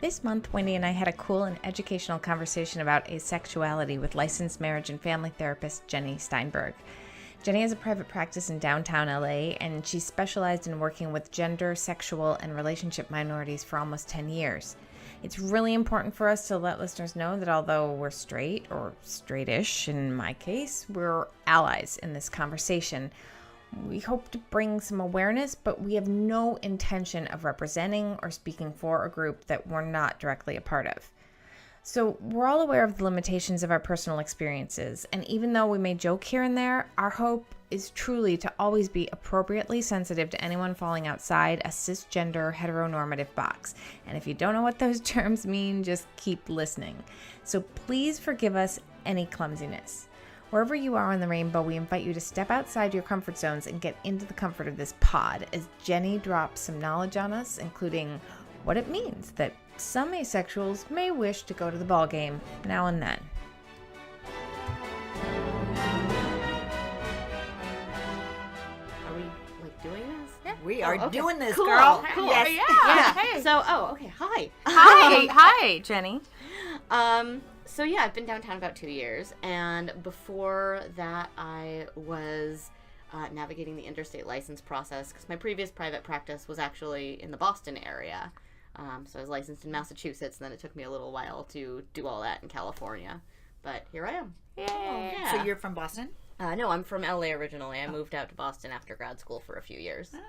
This month, Wendy and I had a cool and educational conversation about asexuality with licensed marriage and family therapist Jenny Steinberg. Jenny has a private practice in downtown LA, and she's specialized in working with gender, sexual, and relationship minorities for almost 10 years. It's really important for us to let listeners know that although we're straight, or straightish in my case, we're allies in this conversation. We hope to bring some awareness, but we have no intention of representing or speaking for a group that we're not directly a part of. So we're all aware of the limitations of our personal experiences, and even though we may joke here and there, our hope is truly to always be appropriately sensitive to anyone falling outside a cisgender heteronormative box. And if you don't know what those terms mean, just keep listening. So please forgive us any clumsiness. Wherever you are on the rainbow, we invite you to step outside your comfort zones and get into the comfort of this pod as Jenny drops some knowledge on us, including what it means that some asexuals may wish to go to the ball game now and then. Are we doing this? Yeah. We are doing this, cool. girl. Cool. Yes. Yeah. Hey. So, okay. Hi. Hi, Jenny. So yeah, I've been downtown about 2 years, and before that, I was navigating the interstate license process because my previous private practice was actually in the Boston area. So I was licensed in Massachusetts, and then it took me a little while to do all that in California. But here I am. Yay. Yeah. So you're from Boston? No, I'm from LA originally. I moved out to Boston after grad school for a few years. Oh,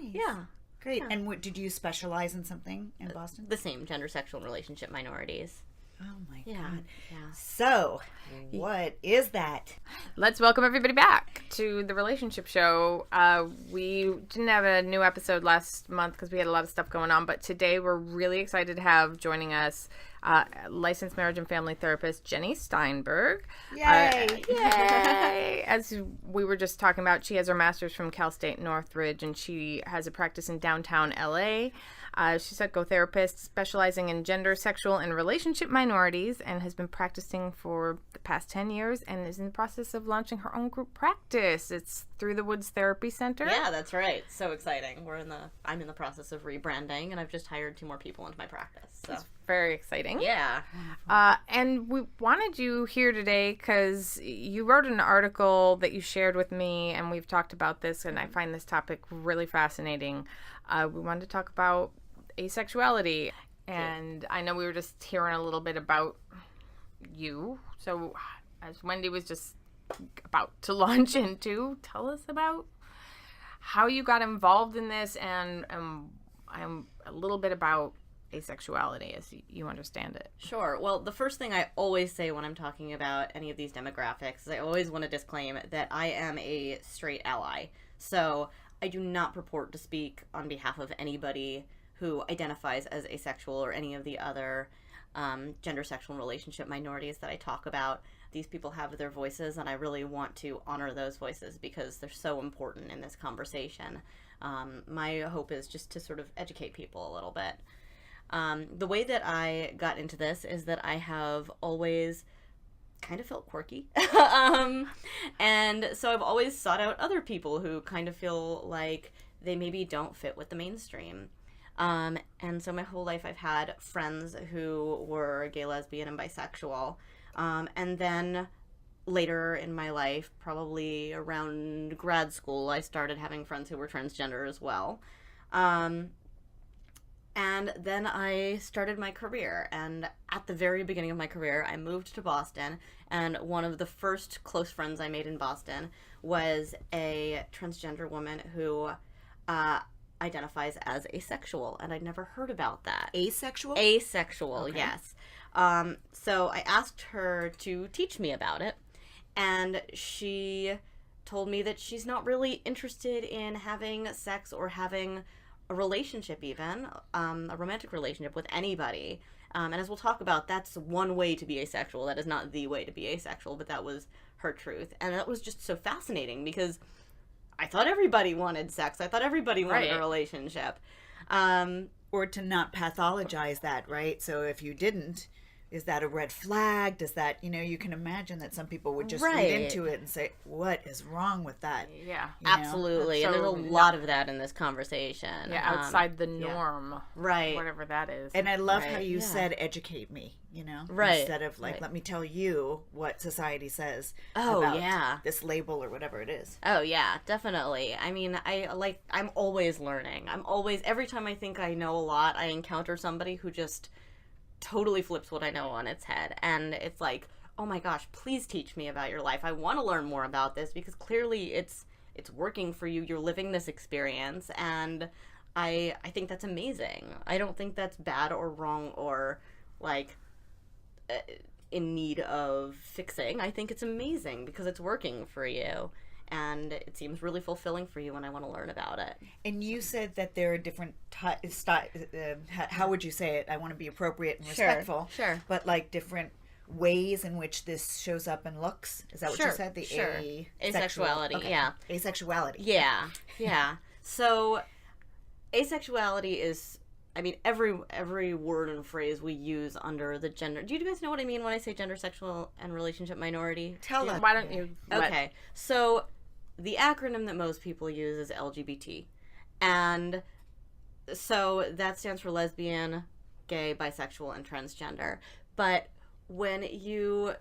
nice. Yeah. Great. Yeah. And did you specialize in something in Boston? The same, gender, sexual, and relationship minorities. Oh, my Yeah. God. Yeah. So, what is that? Let's welcome everybody back to the relationship show. We didn't have a new episode last month because we had a lot of stuff going on, but today we're really excited to have joining us licensed marriage and family therapist Jenny Steinberg. Yay! Yay! As we were just talking about, she has her master's from Cal State Northridge, and she has a practice in downtown LA. She's a psychotherapist specializing in gender, sexual, and relationship minorities, and has been practicing for the past 10 years and is in the process of launching her own group practice. It's Through the Woods Therapy Center. Yeah, that's right. So exciting. I'm in the process of rebranding, and I've just hired 2 more people into my practice. So It's very exciting. yeah. And we wanted you here today because you wrote an article that you shared with me, and we've talked about this, and I find this topic really fascinating. We wanted to talk about asexuality, and I know we were just hearing a little bit about you. So as Wendy was just about to launch into, tell us about how you got involved in this and a little bit about asexuality as you understand it. Sure. Well, the first thing I always say when I'm talking about any of these demographics is I always want to disclaim that I am a straight ally. So I do not purport to speak on behalf of anybody who identifies as asexual or any of the other gender, sexual, and relationship minorities that I talk about. These people have their voices, and I really want to honor those voices because they're so important in this conversation. My hope is just to sort of educate people a little bit. The way that I got into this is that I have always kind of felt quirky. And so I've always sought out other people who kind of feel like they maybe don't fit with the mainstream. And so my whole life I've had friends who were gay, lesbian, and bisexual. And then later in my life, probably around grad school, I started having friends who were transgender as well. And then I started my career. And at the very beginning of my career, I moved to Boston. And one of the first close friends I made in Boston was a transgender woman who identifies as asexual, and I'd never heard about that. Asexual? Asexual, Okay. yes. So I asked her to teach me about it, and she told me that she's not really interested in having sex or having a relationship even, a romantic relationship with anybody. And as we'll talk about, that's one way to be asexual. That is not the way to be asexual, but that was her truth. And that was just so fascinating because I thought everybody wanted sex. I thought everybody wanted a relationship. Or to not pathologize that, right? So if you didn't, is that a red flag? Does that, you can imagine that some people would just Right. read into it and say, what is wrong with that? Yeah. You know? Absolutely. And there's a lot of that in this conversation. Yeah, outside the norm. Right. Whatever that is. And I love how Right, you yeah. said educate me, Right, instead of like, right. let me tell you what society says Oh, about yeah. this label or whatever it is. Oh yeah, definitely. I mean, I'm always learning. Every time I think I know a lot, I encounter somebody who just totally flips what I know on its head. And it's like, oh my gosh, please teach me about your life. I want to learn more about this because clearly it's working for you. You're living this experience, and I think that's amazing. I don't think that's bad or wrong or like in need of fixing. I think it's amazing because it's working for you. And it seems really fulfilling for you, and I want to learn about it. And you said that there are different how would you say it? I want to be appropriate and respectful. Sure. But like different ways in which this shows up and looks. Is that what you Sure, said? The sure. asexual. Asexuality, Okay. yeah. Asexuality. Yeah, yeah. So, asexuality is, I mean, every word and phrase we use under the gender. Do you guys know what I mean when I say gender, sexual, and relationship minority? Tell us. Why don't you Okay, so the acronym that most people use is LGBT. And so that stands for lesbian, gay, bisexual, and transgender. But when you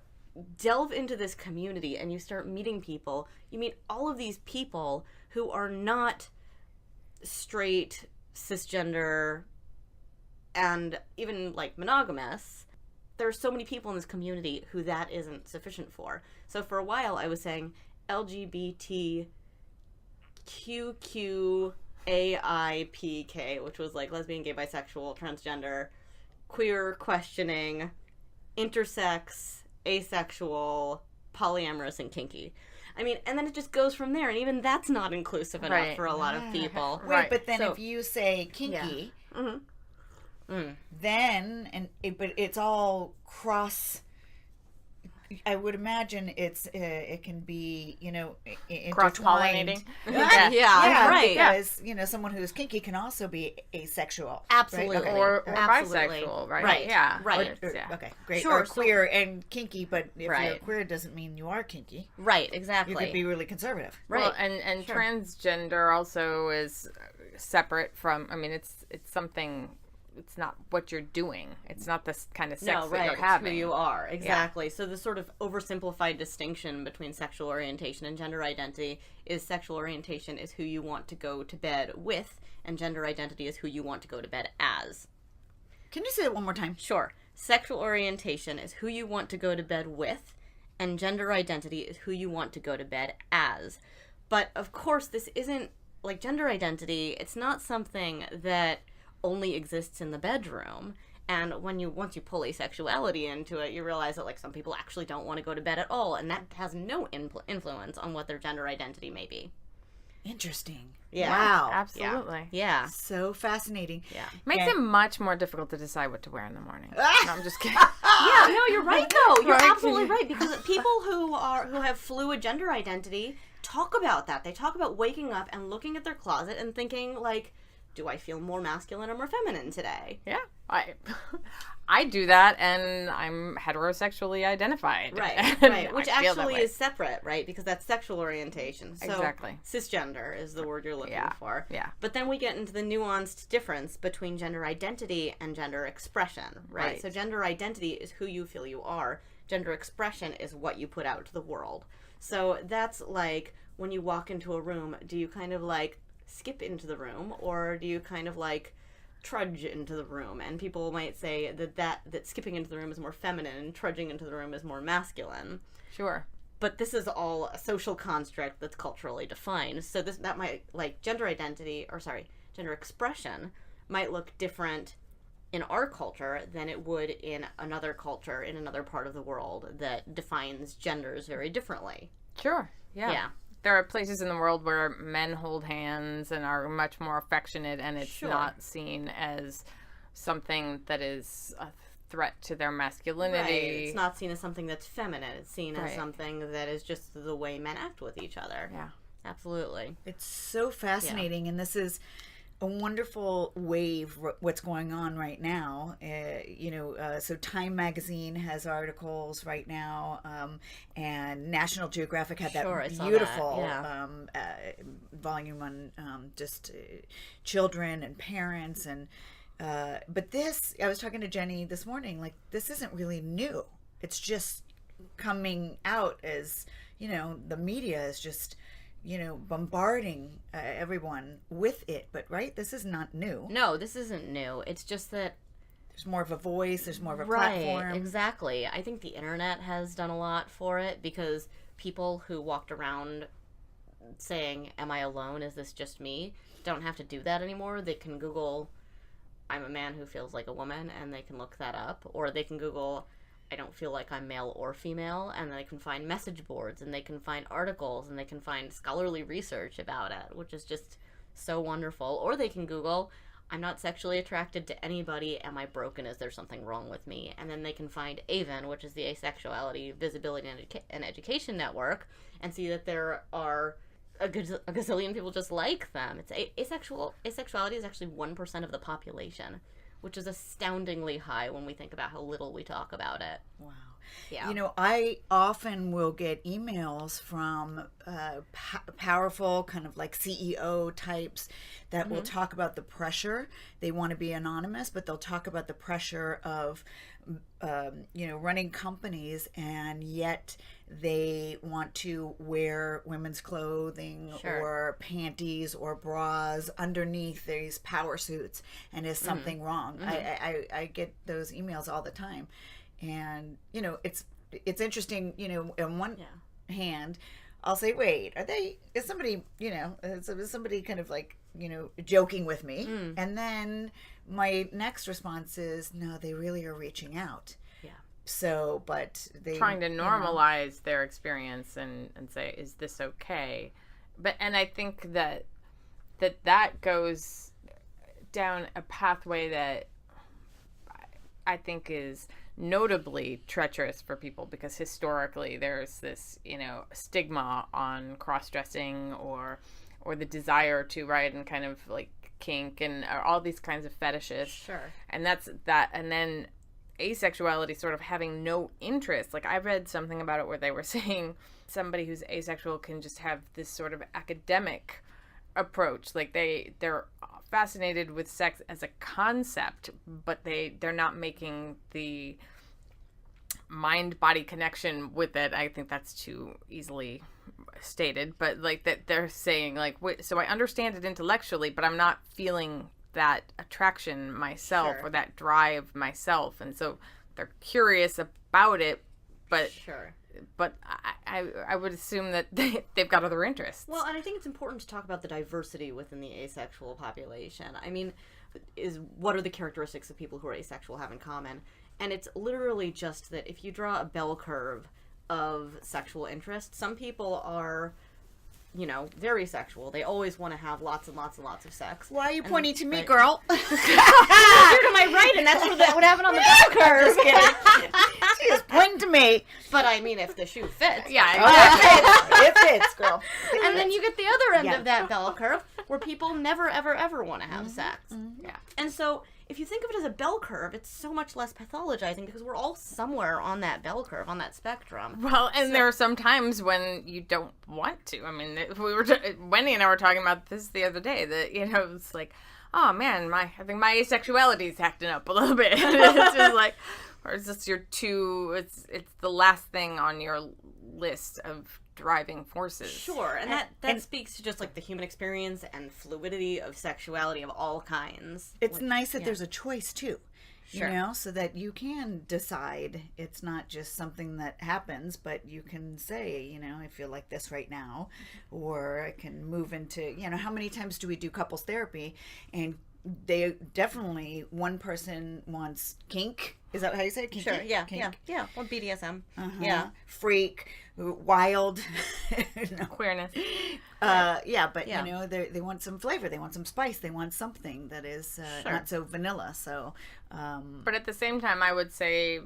delve into this community and you start meeting people, you meet all of these people who are not straight, cisgender, and even like monogamous. There are so many people in this community who that isn't sufficient for. So for a while I was saying LGBTQQAIPK, which was like lesbian, gay, bisexual, transgender, queer, questioning, intersex, asexual, polyamorous, and kinky. I mean, and then it just goes from there, and even that's not inclusive enough Right. for a lot of people. Wait, Right. but then So- if you say kinky, Mm-hmm. then but it's all cross. I would imagine it can be cross-pollinating? intertwined. Yeah, right. Because someone who's kinky can also be asexual. Absolutely. Right? Okay. Or Absolutely. bisexual, right? Right. Yeah. Right. Yeah. Okay, great. Sure, Or so- queer and kinky, but if you're Right. queer, it doesn't mean you are kinky. Right, You exactly. could be really conservative. Right. Well, and Sure. transgender also is separate from. I mean, it's something. It's not what you're doing. It's not this kind of sex No, that right, you're it's having. who you are. Exactly. So the sort of oversimplified distinction between sexual orientation and gender identity is sexual orientation is who you want to go to bed with, and gender identity is who you want to go to bed as. Can you say it one more time? Sure. Sexual orientation is who you want to go to bed with, and gender identity is who you want to go to bed as. But of course, this isn't like gender identity. It's not something that only exists in the bedroom. And once you pull asexuality into it, you realize that like some people actually don't want to go to bed at all, and that has no influence on what their gender identity may be. Interesting. Yeah. Wow. Absolutely. Yeah. So fascinating. Yeah. Makes And- it much more difficult to decide what to wear in the morning. No, I'm just kidding. Yeah, no, you're right though. You're Right. absolutely right, because people who have fluid gender identity talk about that. They talk about waking up and looking at their closet and thinking like, do I feel more masculine or more feminine today? Yeah, I do that, and I'm heterosexually identified. Right, And right. I Which feel that actually way. is separate, right? Because that's sexual orientation. So Exactly. cisgender is the word you're looking Yeah, for. yeah. But then we get into the nuanced difference between gender identity and gender expression, right? Right. So gender identity is who you feel you are. Gender expression is what you put out to the world. So that's like when you walk into a room, do you kind of like skip into the room, or do you kind of like trudge into the room? And people might say that skipping into the room is more feminine and trudging into the room is more masculine. Sure. But this is all a social construct that's culturally defined. So that might, like, gender expression might look different in our culture than it would in another culture in another part of the world that defines genders very differently. Sure. Yeah. Yeah. There are places in the world where men hold hands and are much more affectionate, and it's Sure. not seen as something that is a threat to their masculinity. Right. It's not seen as something that's feminine. It's seen as Right. something that is just the way men act with each other. Yeah. Absolutely. It's so fascinating, and this is a wonderful wave what's going on right now. So Time Magazine has articles right now, and National Geographic had Sure, I that saw beautiful that, volume on just children and parents. And but this, I was talking to Jenny this morning, like, this isn't really new. It's just coming out as, the media is just, bombarding everyone with it. But this is not new. No, this isn't new. It's just that There's more of a voice. There's more of a right, platform. exactly. I think the internet has done a lot for it, because people who walked around saying, "Am I alone? Is this just me?" don't have to do that anymore. They can Google, "I'm a man who feels like a woman," and they can look that up. Or they can Google, "I don't feel like I'm male or female," and they can find message boards, and they can find articles, and they can find scholarly research about it, which is just so wonderful. Or they can Google, "I'm not sexually attracted to anybody. Am I broken? Is there something wrong with me?" And then they can find AVEN, which is the Asexuality Visibility and Education Network, and see that there are a gazillion people just like them. It's asexuality is actually 1% of the population, which is astoundingly high when we think about how little we talk about it. Wow. Yeah. I often will get emails from powerful kind of like CEO types that will talk about the pressure. They want to be anonymous, but they'll talk about the pressure of, running companies, and yet they want to wear women's clothing or panties or bras underneath these power suits. And is something wrong? I get those emails all the time. And it's interesting. On one hand, I'll say, "Wait, is somebody kind of like joking with me?" And then my next response is, "No, they really are reaching out." Yeah. So, but they trying to normalize their experience and say, "Is this okay?" And I think that goes down a pathway that I think is notably treacherous for people, because historically there's this, stigma on cross-dressing or the desire to, and kind of like kink and all these kinds of fetishes. Sure. And that's that. And then asexuality sort of having no interest. Like, I read something about it where they were saying somebody who's asexual can just have this sort of academic approach. Like, they're fascinated with sex as a concept, but they're not making the mind-body connection with it. I think that's too easily stated, but like that they're saying, like, so I understand it intellectually, but I'm not feeling that attraction myself or that drive myself. And so they're curious about it, but but I would assume that they've got other interests. Well, and I think it's important to talk about the diversity within the asexual population. I mean, what are the characteristics of people who are asexual have in common? And it's literally just that if you draw a bell curve of sexual interest, some people are, very sexual. They always want to have lots and lots and lots of sex. Why are you pointing to me, girl? You're to my right, and that's what happened on the bell curve. Just kidding. She is pointing to me. But I mean, if the shoe fits. Yeah, It fits, girl. And then you get the other end of that bell curve, where people never, ever, ever want to have sex. Yeah. And so, if you think of it as a bell curve, it's so much less pathologizing, because we're all somewhere on that bell curve, on that spectrum. Well, and there are some times when you don't want to. I mean, Wendy and I were talking about this the other day, that, it's like, oh man, I think my asexuality is acting up a little bit. It's just like, or is this it's the last thing on your list of driving forces. Sure, and that speaks to just like the human experience and fluidity of sexuality of all kinds. It's nice that there's a choice too. Sure. So that you can decide. It's not just something that happens, but you can say, I feel like this right now, or I can move into, how many times do we do couples therapy, and they definitely, one person wants kink. Is that how you say it? Kinky? Sure, yeah, Kink. yeah. Well, BDSM. Yeah. Freak, wild. Queerness. But Yeah. they want some flavor, they want some spice, they want something that is not so vanilla. So but at the same time, I would say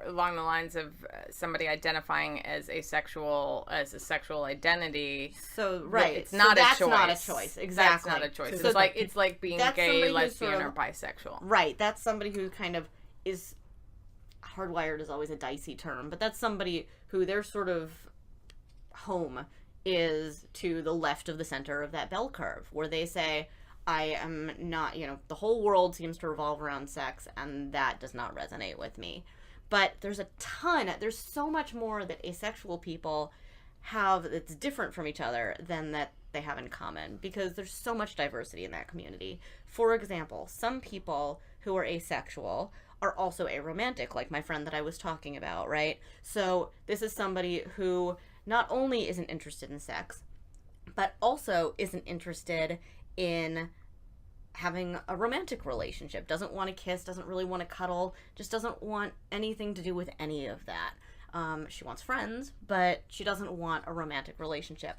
along the lines of somebody identifying as asexual as a sexual identity. So right, it's not that's a choice. Not a choice. Exactly. That's not a choice. So it's like being gay, lesbian, or bisexual. Right. That's somebody who kind of is hardwired is always a dicey term, but that's somebody who their sort of home is to the left of the center of that bell curve, where they say, I am not, the whole world seems to revolve around sex, and that does not resonate with me. But there's so much more that asexual people have that's different from each other than that they have in common, because there's so much diversity in that community. For example, some people who are asexual are also aromantic, like my friend that I was talking about, right? So this is somebody who not only isn't interested in sex, but also isn't interested in having a romantic relationship, doesn't want to kiss, doesn't really want to cuddle, just doesn't want anything to do with any of that. She wants friends, but she doesn't want a romantic relationship.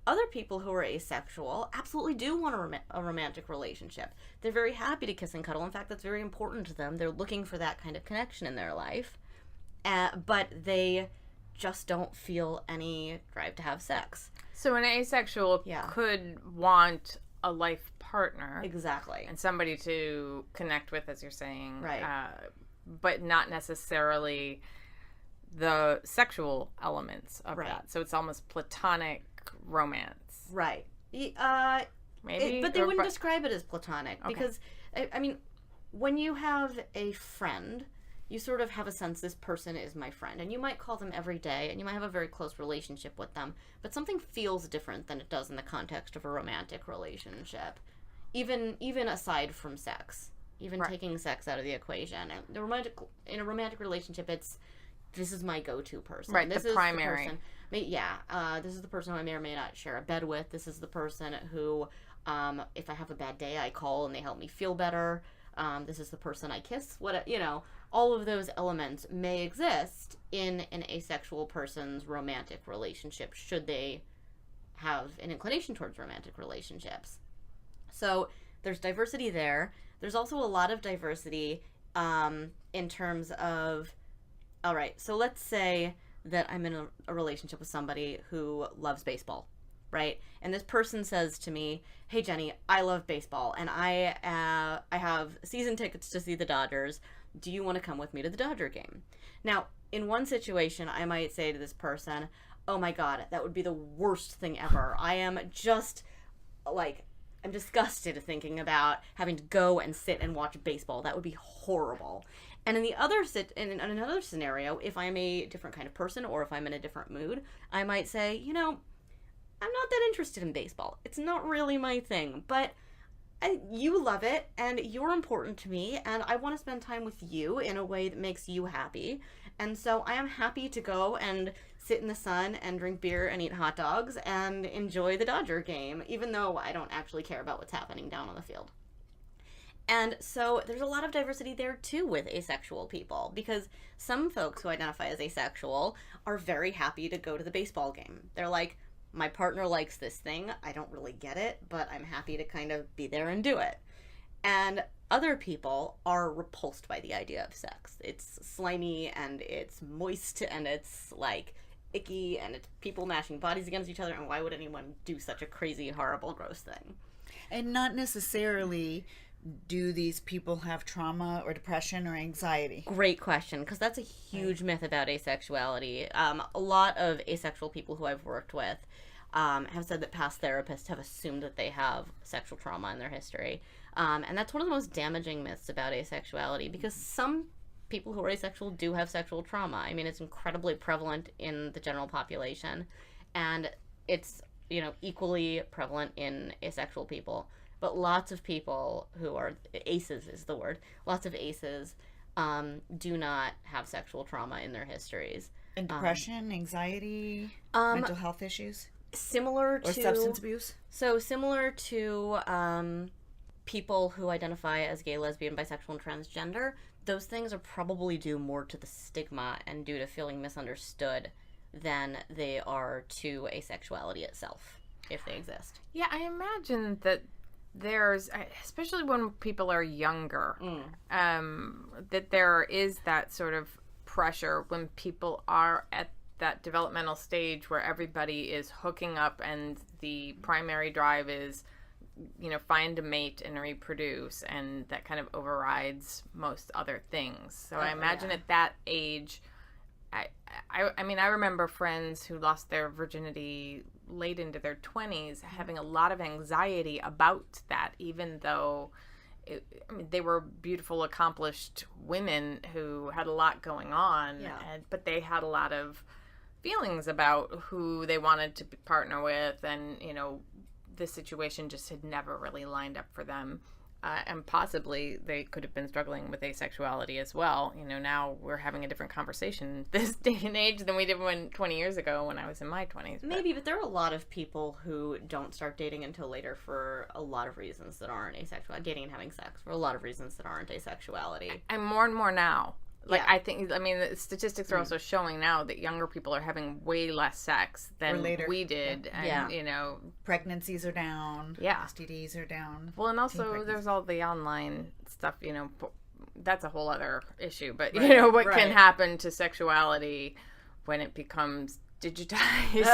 Other people who are asexual absolutely do want a romantic relationship. They're very happy to kiss and cuddle. In fact, that's very important to them. They're looking for that kind of connection in their life. But they just don't feel any drive to have sex. So an asexual could want a life partner. Exactly. And somebody to connect with, as you're saying. Right. But not necessarily the sexual elements of that. So it's almost platonic romance. Right. Maybe. But they wouldn't describe it as platonic, because, I mean, when you have a friend, you sort of have a sense this person is my friend, and you might call them every day, and you might have a very close relationship with them, but something feels different than it does in the context of a romantic relationship, even aside from sex, taking sex out of the equation. And in a romantic relationship, this is my go-to person. Right, this the is primary. The person, this is the person who I may or may not share a bed with. This is the person who, if I have a bad day, I call and they help me feel better. This is the person I kiss. All of those elements may exist in an asexual person's romantic relationship, should they have an inclination towards romantic relationships. So there's diversity there. There's also a lot of diversity in terms of, all right, so let's say that I'm in a relationship with somebody who loves baseball, right? And this person says to me, hey, Jenny, I love baseball, and I have season tickets to see the Dodgers. Do you want to come with me to the Dodger game? Now, in one situation, I might say to this person, oh my God, that would be the worst thing ever. I am just, I'm disgusted thinking about having to go and sit and watch baseball. That would be horrible. And in another scenario, if I'm a different kind of person, or if I'm in a different mood, I might say, I'm not that interested in baseball. It's not really my thing, but you love it, and you're important to me, and I want to spend time with you in a way that makes you happy. And so I am happy to go and sit in the sun and drink beer and eat hot dogs and enjoy the Dodger game, even though I don't actually care about what's happening down on the field. And so there's a lot of diversity there too with asexual people, because some folks who identify as asexual are very happy to go to the baseball game. They're like, my partner likes this thing. I don't really get it, but I'm happy to kind of be there and do it. And other people are repulsed by the idea of sex. It's slimy, and it's moist, and it's icky, and it's people mashing bodies against each other, and why would anyone do such a crazy, horrible, gross thing? And not necessarily do these people have trauma or depression or anxiety? Great question, because that's a huge myth about asexuality. A lot of asexual people who I've worked with have said that past therapists have assumed that they have sexual trauma in their history. And that's one of the most damaging myths about asexuality, because some people who are asexual do have sexual trauma. I mean, it's incredibly prevalent in the general population, and it's, equally prevalent in asexual people. But lots of people who are aces is the word. Lots of aces do not have sexual trauma in their histories. And depression, anxiety, mental health issues? Similar to... Or substance abuse? So similar to people who identify as gay, lesbian, bisexual, and transgender, those things are probably due more to the stigma and due to feeling misunderstood than they are to asexuality itself, if they exist. Yeah, I imagine that there's, especially when people are younger, that there is that sort of pressure when people are at that developmental stage where everybody is hooking up and the primary drive is, find a mate and reproduce, and that kind of overrides most other things. So I imagine at that age, I mean, I remember friends who lost their virginity late into their 20s having a lot of anxiety about that, even though they were beautiful, accomplished women who had a lot going on, but they had a lot of feelings about who they wanted to partner with, and, the situation just had never really lined up for them. And possibly they could have been struggling with asexuality as well. Now we're having a different conversation this day and age than we did 20 years ago when I was in my 20s. Maybe, but there are a lot of people who don't start dating until later for a lot of reasons that aren't asexual. Dating and having sex for a lot of reasons that aren't asexuality. And more now. I think, the statistics are also showing now that younger people are having way less sex than we did. Yeah. And, pregnancies are down. Yeah. STDs are down. Well, and also there's all the online stuff, that's a whole other issue. But, what can happen to sexuality when it becomes digitized,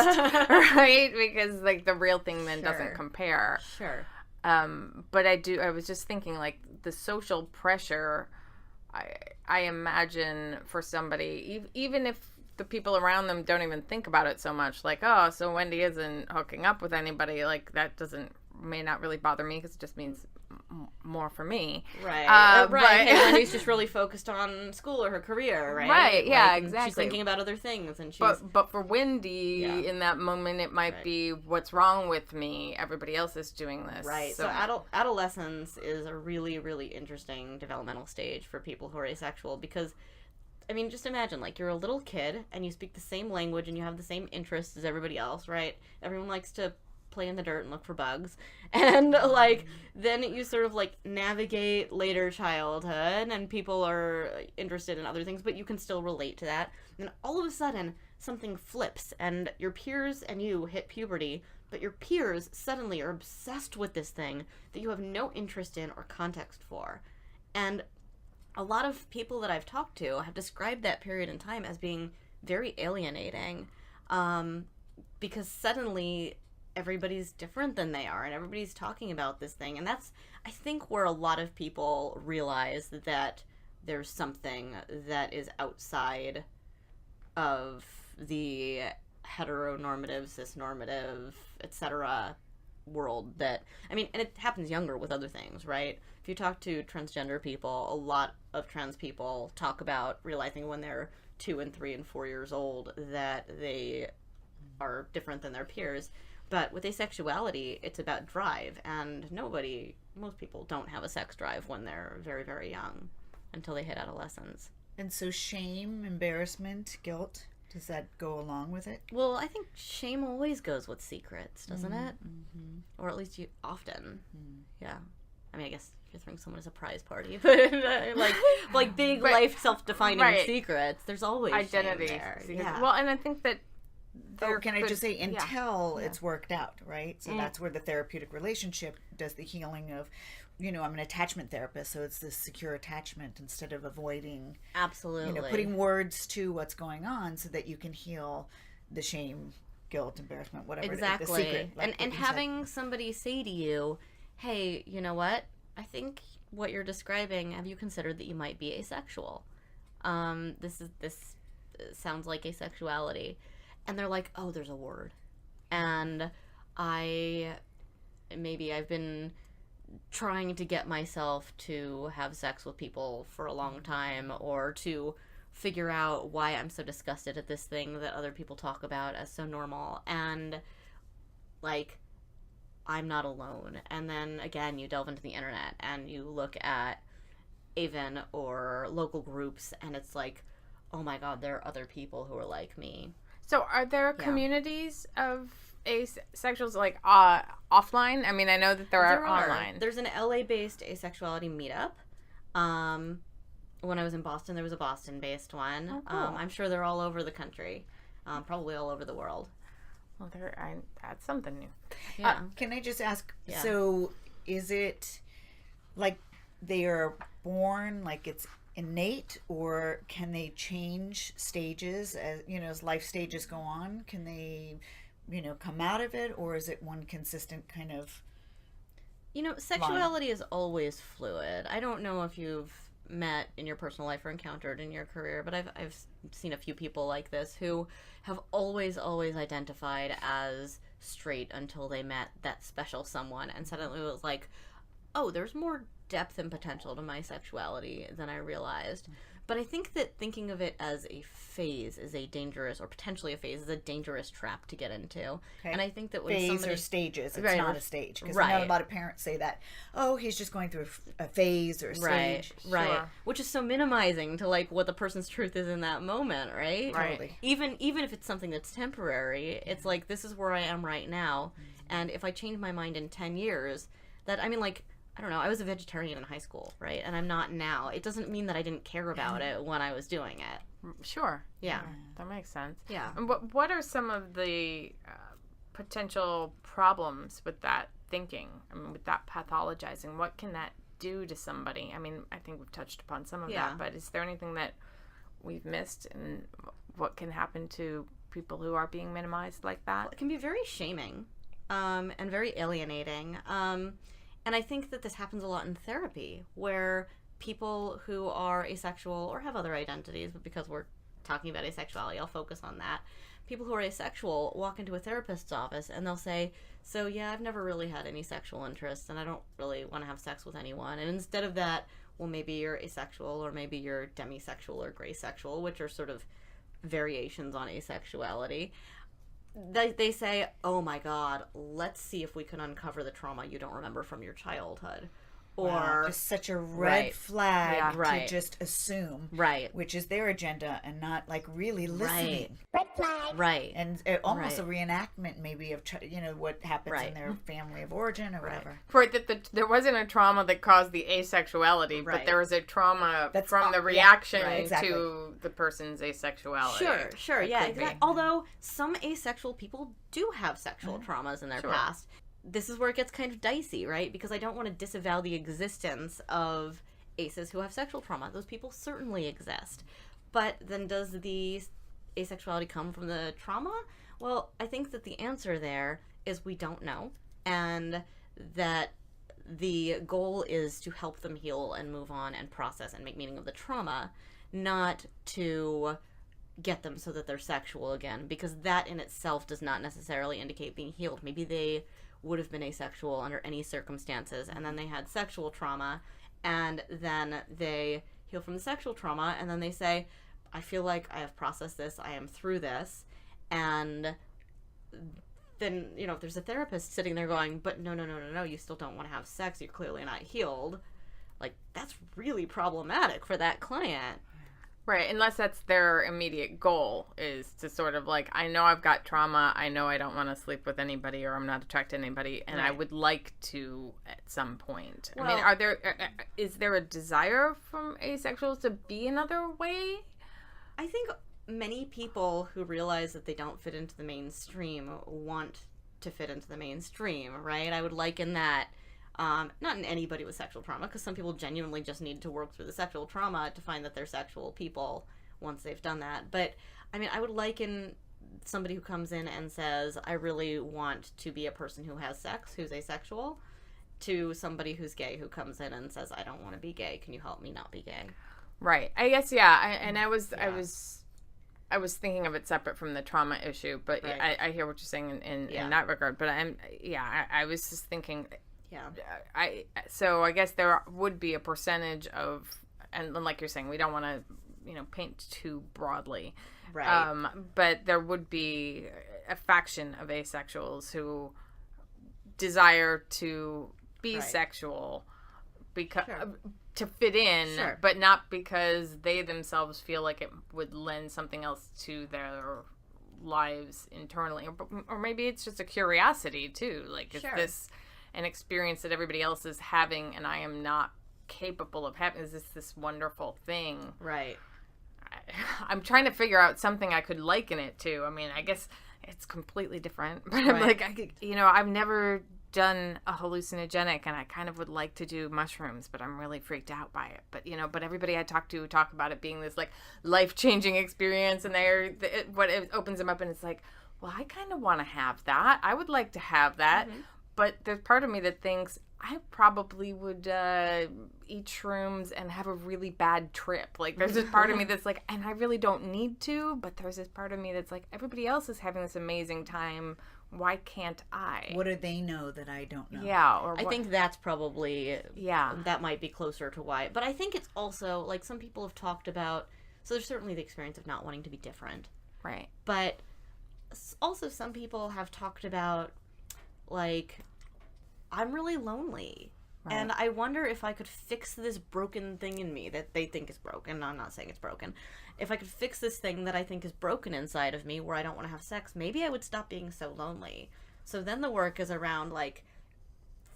right? Because, the real thing then doesn't compare. Sure. But I was just thinking, the social pressure, I imagine for somebody, even if the people around them don't even think about it so much, so Wendy isn't hooking up with anybody, that may not really bother me because it just means more for me. Right. Right. Hey, Wendy's just really focused on school or her career, right? Right, yeah, exactly. She's thinking about other things, and But for Wendy, in that moment, it might be, what's wrong with me? Everybody else is doing this. Right. So adolescence is a really, really interesting developmental stage for people who are asexual, because, just imagine, you're a little kid, and you speak the same language, and you have the same interests as everybody else, right? Everyone likes to play in the dirt and look for bugs, and then you sort of navigate later childhood, and people are interested in other things, but you can still relate to that. And then all of a sudden something flips, and your peers and you hit puberty, but your peers suddenly are obsessed with this thing that you have no interest in or context for. And a lot of people that I've talked to have described that period in time as being very alienating, because suddenly everybody's different than they are, and everybody's talking about this thing. And that's, I think, where a lot of people realize that there's something that is outside of the heteronormative, cisnormative, etc. world that, and it happens younger with other things, right? If you talk to transgender people, a lot of trans people talk about realizing when they're 2 and 3 and 4 years old that they are different than their peers. But with asexuality, it's about drive, and most people don't have a sex drive when they're very, very young until they hit adolescence. And so shame, embarrassment, guilt, does that go along with it? Well, I think shame always goes with secrets, doesn't it? Mm-hmm. Or at least often. Mm. Yeah. I guess if you're throwing someone a surprise party, but big life self-defining secrets, there's always identity shame there. Yeah. Well, and I think that can I just say, until it's worked out, right? So that's where the therapeutic relationship does the healing of, I'm an attachment therapist, so it's this secure attachment instead of avoiding. Absolutely. Putting words to what's going on so that you can heal the shame, guilt, embarrassment, whatever. Exactly. The secret, and having somebody say to you, hey, you know what? I think what you're describing, have you considered that you might be asexual? This sounds like asexuality. And they're like, oh, there's a word. And I've been trying to get myself to have sex with people for a long time, or to figure out why I'm so disgusted at this thing that other people talk about as so normal. And, I'm not alone. And then, again, you delve into the internet and you look at AVEN or local groups, and it's like, oh my God, there are other people who are like me. So are there communities of asexuals offline? I know that there are online. There's an LA-based asexuality meetup. When I was in Boston, there was a Boston-based one. Oh, cool. I'm sure they're all over the country, probably all over the world. Well, that's something new. Yeah. Can I just ask, so is it they are born, it's innate, or can they change stages as as life stages go on? Can they come out of it, or is it one consistent kind of Sexuality is always fluid. I don't know if you've met in your personal life or encountered in your career, but I've seen a few people like this who have always identified as straight until they met that special someone, and suddenly it was like, oh, there's more depth and potential to my sexuality than I realized. But I think that thinking of it as a phase is a dangerous, or potentially a phase, is a dangerous trap to get into. Okay. And I think that when phase somebody... or stages, it's Right. not a stage. Because Right. a lot of parents say that, oh, he's just going through a phase or a stage. Right. Sure. Which is so minimizing to like what the person's truth is in that moment, right? Right. Totally. Even if it's something that's temporary, it's like, this is where I am right now, and if I change my mind in 10 years, that, I mean, like, I don't know, I was a vegetarian in high school, right? And I'm not now. It doesn't mean that I didn't care about it when I was doing it. Sure. Yeah. That makes sense. Yeah. And what are some of the potential problems with that thinking? I mean, with that pathologizing, what can that do to somebody? I mean, I think we've touched upon some of Yeah. that, but is there anything that we've missed, and what can happen to people who are being minimized like that? It can be very shaming, and very alienating. And I think that this happens a lot in therapy, where people who are asexual or have other identities, but because we're talking about asexuality, I'll focus on that. People who are asexual walk into a therapist's office and they'll say, so yeah, I've never really had any sexual interests and I don't really want to have sex with anyone. And instead of that, well, maybe you're asexual, or maybe you're demisexual or gray sexual, which are sort of variations on asexuality. They say, oh my God, let's see if we can uncover the trauma you don't remember from your childhood. Or Wow, just such a red Right. flag Yeah. to Right. just assume, right, which is their agenda, and not like really listening. right. And almost a reenactment maybe of what happens Right. in their family of origin or whatever. For that, there wasn't a trauma that caused the asexuality, but Right. there was a trauma That's from the yeah, reaction right, exactly. to the person's asexuality. Sure, yeah, could be. exactly. Although some asexual people do have sexual traumas in their Sure. past. This is where it gets kind of dicey, right? Because I don't want to disavow the existence of aces who have sexual trauma. Those people certainly exist. But then does the asexuality come from the trauma? Well, I think that the answer there is we don't know. And that the goal is to help them heal and move on and process and make meaning of the trauma, not to get them so that they're sexual again, because that in itself does not necessarily indicate being healed. Maybe they would have been asexual under any circumstances, and then they had sexual trauma, and then they heal from the sexual trauma, and then they say, I feel like I have processed this, I am through this, and then, if there's a therapist sitting there going, but no, you still don't want to have sex, you're clearly not healed, like, that's really problematic for that client. Right, unless that's their immediate goal, is to sort of like, I know I've got trauma, I know I don't want to sleep with anybody, or I'm not attracted to anybody, and I Right. would like to at some point. I Well- mean, is there a desire from asexuals to be another way? I think many people who realize that they don't fit into the mainstream want to fit into the mainstream, right? I would liken that, not in anybody with sexual trauma, because some people genuinely just need to work through the sexual trauma to find that they're sexual people once they've done that. But, I mean, I would liken somebody who comes in and says, I really want to be a person who has sex, who's asexual, to somebody who's gay who comes in and says, I don't want to be gay. Can you help me not be gay? Right. I guess, yeah. I was thinking of it separate from the trauma issue, but Right. I hear what you're saying in Yeah. that regard. But I was just thinking, Yeah. so I guess there would be a percentage of, and like you're saying, we don't want to, paint too broadly. Right. But there would be a faction of asexuals who desire to be Right. sexual because Sure. to fit in, Sure. but not because they themselves feel like it would lend something else to their lives internally, or maybe it's just a curiosity too. Like, is Sure. this an experience that everybody else is having, and I am not capable of having? Is this wonderful thing? Right. I'm trying to figure out something I could liken it to. I mean, I guess it's completely different, but I'm Right. like, I've never done a hallucinogenic, and I kind of would like to do mushrooms, but I'm really freaked out by it. But but everybody I talk to talk about it being this like life-changing experience, and what it opens them up, and it's like, well, I kind of want to have that. I would like to have that. Mm-hmm. But there's part of me that thinks I probably would eat shrooms and have a really bad trip. Like, there's this part of me that's like, and I really don't need to, but there's this part of me that's like, everybody else is having this amazing time. Why can't I? What do they know that I don't know? Yeah. I think that's probably, that might be closer to why. But I think it's also, like, some people have talked about, so there's certainly the experience of not wanting to be different. Right. But also some people have talked about, like, I'm really lonely. Right. And I wonder if I could fix this broken thing in me that they think is broken. I'm not saying it's broken. If I could fix this thing that I think is broken inside of me where I don't want to have sex, maybe I would stop being so lonely. So then the work is around, like,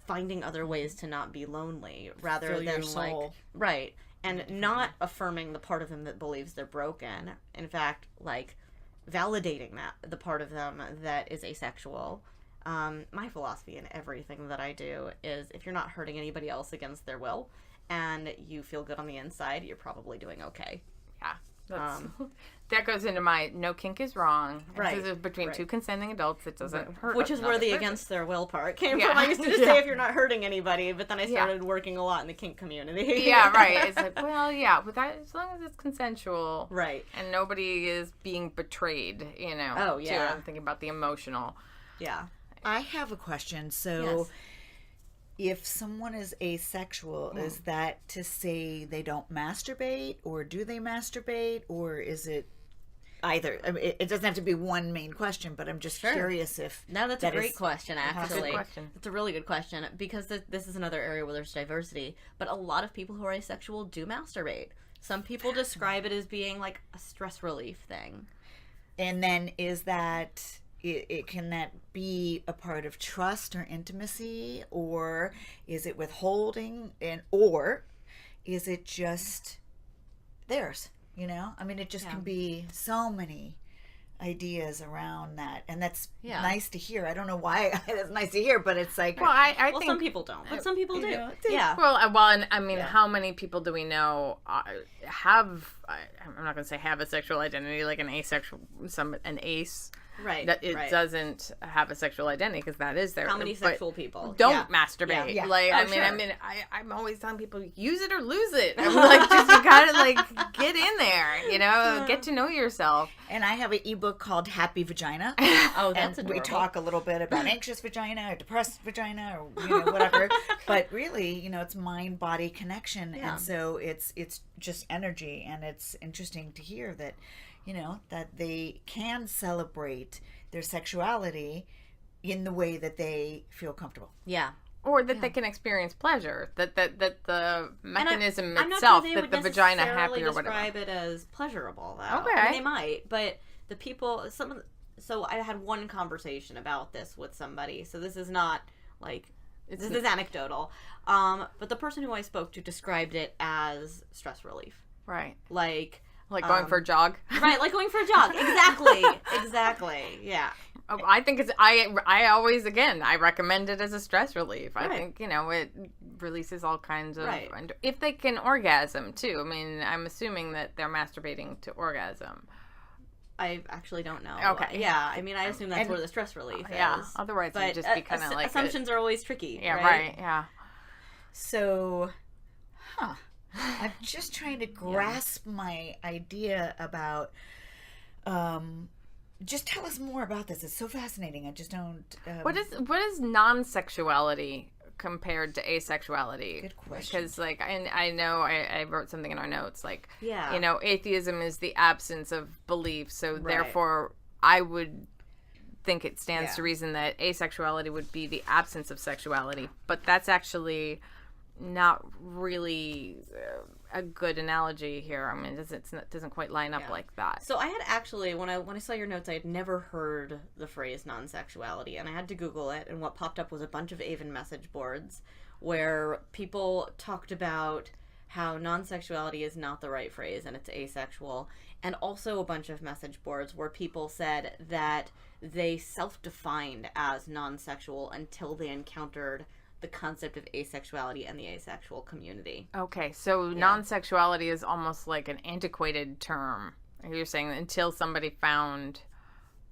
finding other ways to not be lonely rather Fill than, your soul. like, right. And not affirming the part of them that believes they're broken. In fact, like, validating the part of them that is asexual. My philosophy in everything that I do is if you're not hurting anybody else against their will and you feel good on the inside, you're probably doing okay. Yeah. That goes into my no kink is wrong. Right. This is between two consenting adults. It doesn't hurt. Which is where the against their will part came from. I used to just say if you're not hurting anybody, but then I started working a lot in the kink community. Yeah, right. It's like, well, yeah, but that, as long as it's consensual. Right. And nobody is being betrayed, Oh, yeah. Too. I'm thinking about the emotional. Yeah. I have a question. So if someone is asexual, is that to say they don't masturbate, or do they masturbate, or is it either? I mean, it doesn't have to be one main question, but I'm just curious if... No, that's a great question, actually. Good question. It's a really good question, because this is another area where there's diversity, but a lot of people who are asexual do masturbate. Some people describe it as being like a stress relief thing. And then is that... can that be a part of trust or intimacy, or is it withholding, or is it just theirs? I mean, it just can be so many ideas around that, and that's nice to hear. I don't know why that's nice to hear, but it's like, well, I think some people don't, but some people do. Yeah. Well, and I mean, how many people do we know have? I'm not going to say have a sexual identity, like an asexual, an ace. Right. That it doesn't have a sexual identity, because that is their. How many sexual people don't masturbate? Yeah. Like, I'm always telling people, use it or lose it. I'm like, just you gotta like get in there, get to know yourself. And I have an ebook called Happy Vagina. Oh, that's and adorable. we talk a little bit about anxious vagina or depressed vagina, or whatever. But really, it's mind-body connection, and so it's just energy, and it's interesting to hear that. That they can celebrate their sexuality in the way that they feel comfortable. Yeah. Or that they can experience pleasure. That the mechanism I'm itself, not sure that the vagina happy or whatever. Describe it as pleasurable, though. Okay. I mean, they might, but the people, so I had one conversation about this with somebody, so this is not, like, this is anecdotal. But the person who I spoke to described it as stress relief. Right. Like going for a jog. Right, like going for a jog. Exactly. Yeah. I think it's, I always, again, I recommend it as a stress relief. I think, it releases all kinds of, if they can orgasm too. I mean, I'm assuming that they're masturbating to orgasm. I actually don't know. Okay. Yeah, I mean, I assume that's where the stress relief is. Yeah, otherwise it would just be kind of like... Assumptions are always tricky, yeah, right, yeah. So, I'm just trying to grasp my idea about, just tell us more about this. It's so fascinating. I just don't... What is non-sexuality compared to asexuality? Good question. Because, like, I know I wrote something in our notes, like, yeah. Atheism is the absence of belief, so therefore I would think it stands to reason that asexuality would be the absence of sexuality, but that's actually not really a good analogy here. I mean, it doesn't quite line up like that. So I had actually, when I saw your notes, I had never heard the phrase non-sexuality, and I had to Google it, and what popped up was a bunch of Avon message boards where people talked about how non-sexuality is not the right phrase and it's asexual, and also a bunch of message boards where people said that they self-defined as non-sexual until they encountered the concept of asexuality and the asexual community. Okay, so non-sexuality is almost like an antiquated term. You're saying until somebody found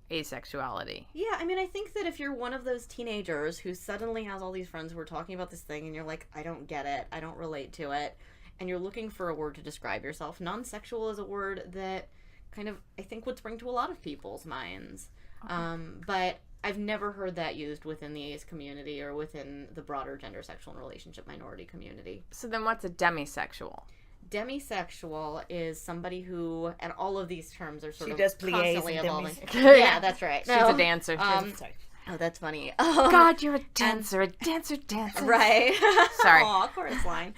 asexuality. Yeah, I mean, I think that if you're one of those teenagers who suddenly has all these friends who are talking about this thing and you're like, I don't get it, I don't relate to it, and you're looking for a word to describe yourself, non-sexual is a word that kind of, I think, would spring to a lot of people's minds. But I've never heard that used within the ace community or within the broader gender, sexual, and relationship minority community. So then what's a demisexual? Demisexual is somebody who, and all of these terms are sort She of does plies constantly and evolving. demis- Yeah, that's right. She's a dancer. Sorry. Oh, that's funny. God, you're a dancer, a dancer. Right. Sorry. Aw, chorus line.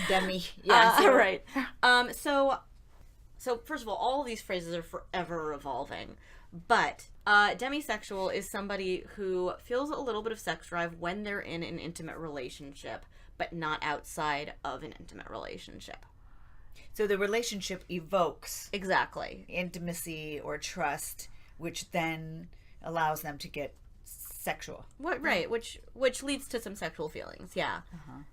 Demi. Yeah. Right. So first of all of these phrases are forever evolving. But demisexual is somebody who feels a little bit of sex drive when they're in an intimate relationship, but not outside of an intimate relationship. So the relationship evokes Exactly. intimacy or trust, which then allows them to get sexual. What? Right. Which leads to some sexual feelings. Yeah.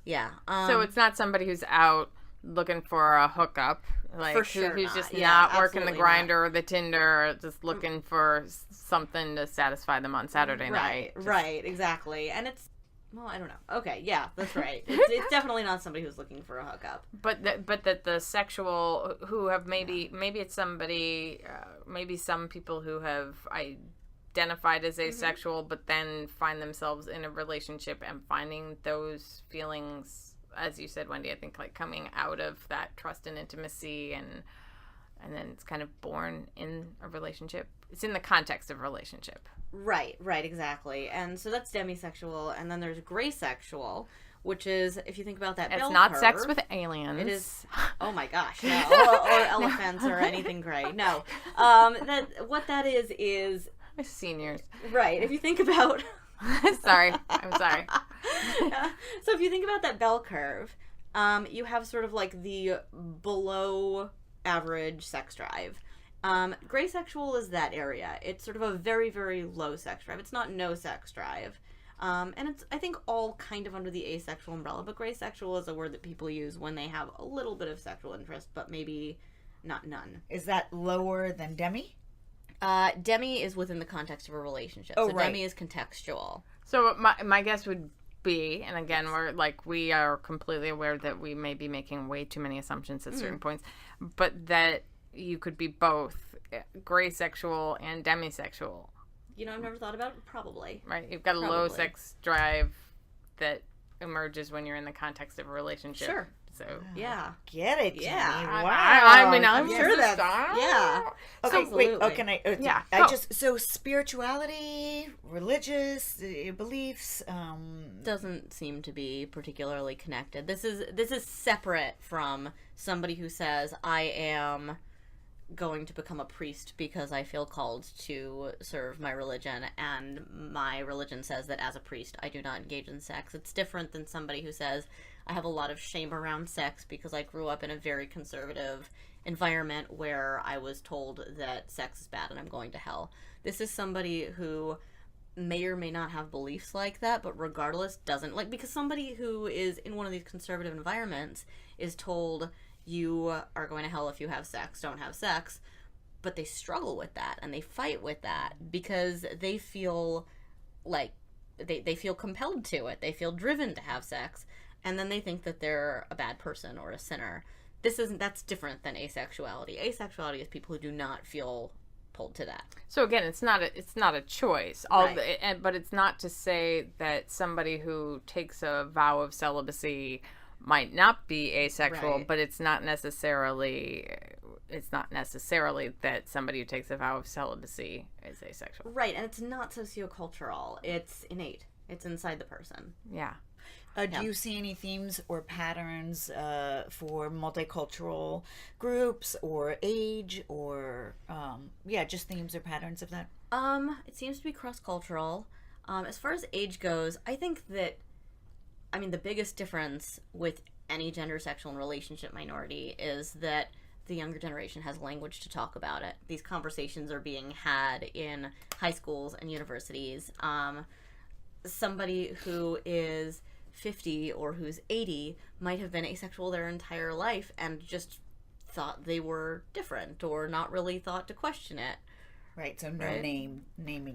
Yeah. So it's not somebody who's out looking for a hookup, like For sure who's not. just Yeah, not working the absolutely grinder or the Tinder, just looking for something to satisfy them on Saturday night. Right. Exactly. And it's, well, I don't know. Okay. Yeah, that's right. It's definitely not somebody who's looking for a hookup. But that the sexual who have maybe it's somebody, maybe some people who have identified as asexual, but then find themselves in a relationship and finding those feelings, as you said, Wendy, I think like coming out of that trust and intimacy, and then it's kind of born in a relationship. It's in the context of a relationship. Right, exactly. And so that's demisexual, and then there's gray sexual, which is, if you think about that It's bell not curve, sex with aliens. It is. Oh my gosh, no, or elephants or anything gray. No, what that is Seniors. right. If you think about, Sorry, I'm sorry. so if you think about that bell curve, you have sort of like the below average sex drive. Gray sexual is that area. It's sort of a very, very low sex drive. It's not no sex drive. And it's, I think, all kind of under the asexual umbrella, but gray sexual is a word that people use when they have a little bit of sexual interest, but maybe not none. Is that lower than demi? Demi is within the context of a relationship. Oh, so right. demi is contextual. So my guess would be, and again, we are completely aware that we may be making way too many assumptions at certain points, but that you could be both gray sexual and demisexual. You know, I've never thought about it. Probably. Right? You've got a low Probably. sex drive that emerges when you're in the context of a relationship. Sure. So Yeah. Get it, Jenny. Yeah. Wow. I mean, I'm Yes. sure that's- that. yeah. Okay, Absolutely. wait. Oh, can I? Yeah, I go. just so spirituality, religious beliefs. Doesn't seem to be particularly connected. This is separate from somebody who says, I am going to become a priest because I feel called to serve my religion, and my religion says that as a priest I do not engage in sex. It's different than somebody who says, I have a lot of shame around sex because I grew up in a very conservative environment where I was told that sex is bad and I'm going to hell. This is somebody who may or may not have beliefs like that, but regardless doesn't, like, because somebody who is in one of these conservative environments is told, you are going to hell if you have sex, don't have sex, but they struggle with that and they fight with that because they feel like they feel compelled to it, they feel driven to have sex, and then they think that they're a bad person or a sinner. That's different than asexuality. Asexuality is people who do not feel pulled to that. So again, it's not a choice. Right. But it's not to say that somebody who takes a vow of celibacy might not be asexual, Right. but it's not necessarily that somebody who takes a vow of celibacy is asexual. Right, and it's not sociocultural. It's innate. It's inside the person. Yeah. Do you see any themes or patterns for multicultural groups or age or just themes or patterns of that? It seems to be cross-cultural. As far as age goes, I think that, the biggest difference with any gender, sexual, and relationship minority is that the younger generation has language to talk about it. These conversations are being had in high schools and universities. Somebody who is 50 or who's 80 might have been asexual their entire life and just thought they were different or not really thought to question it. Right, so naming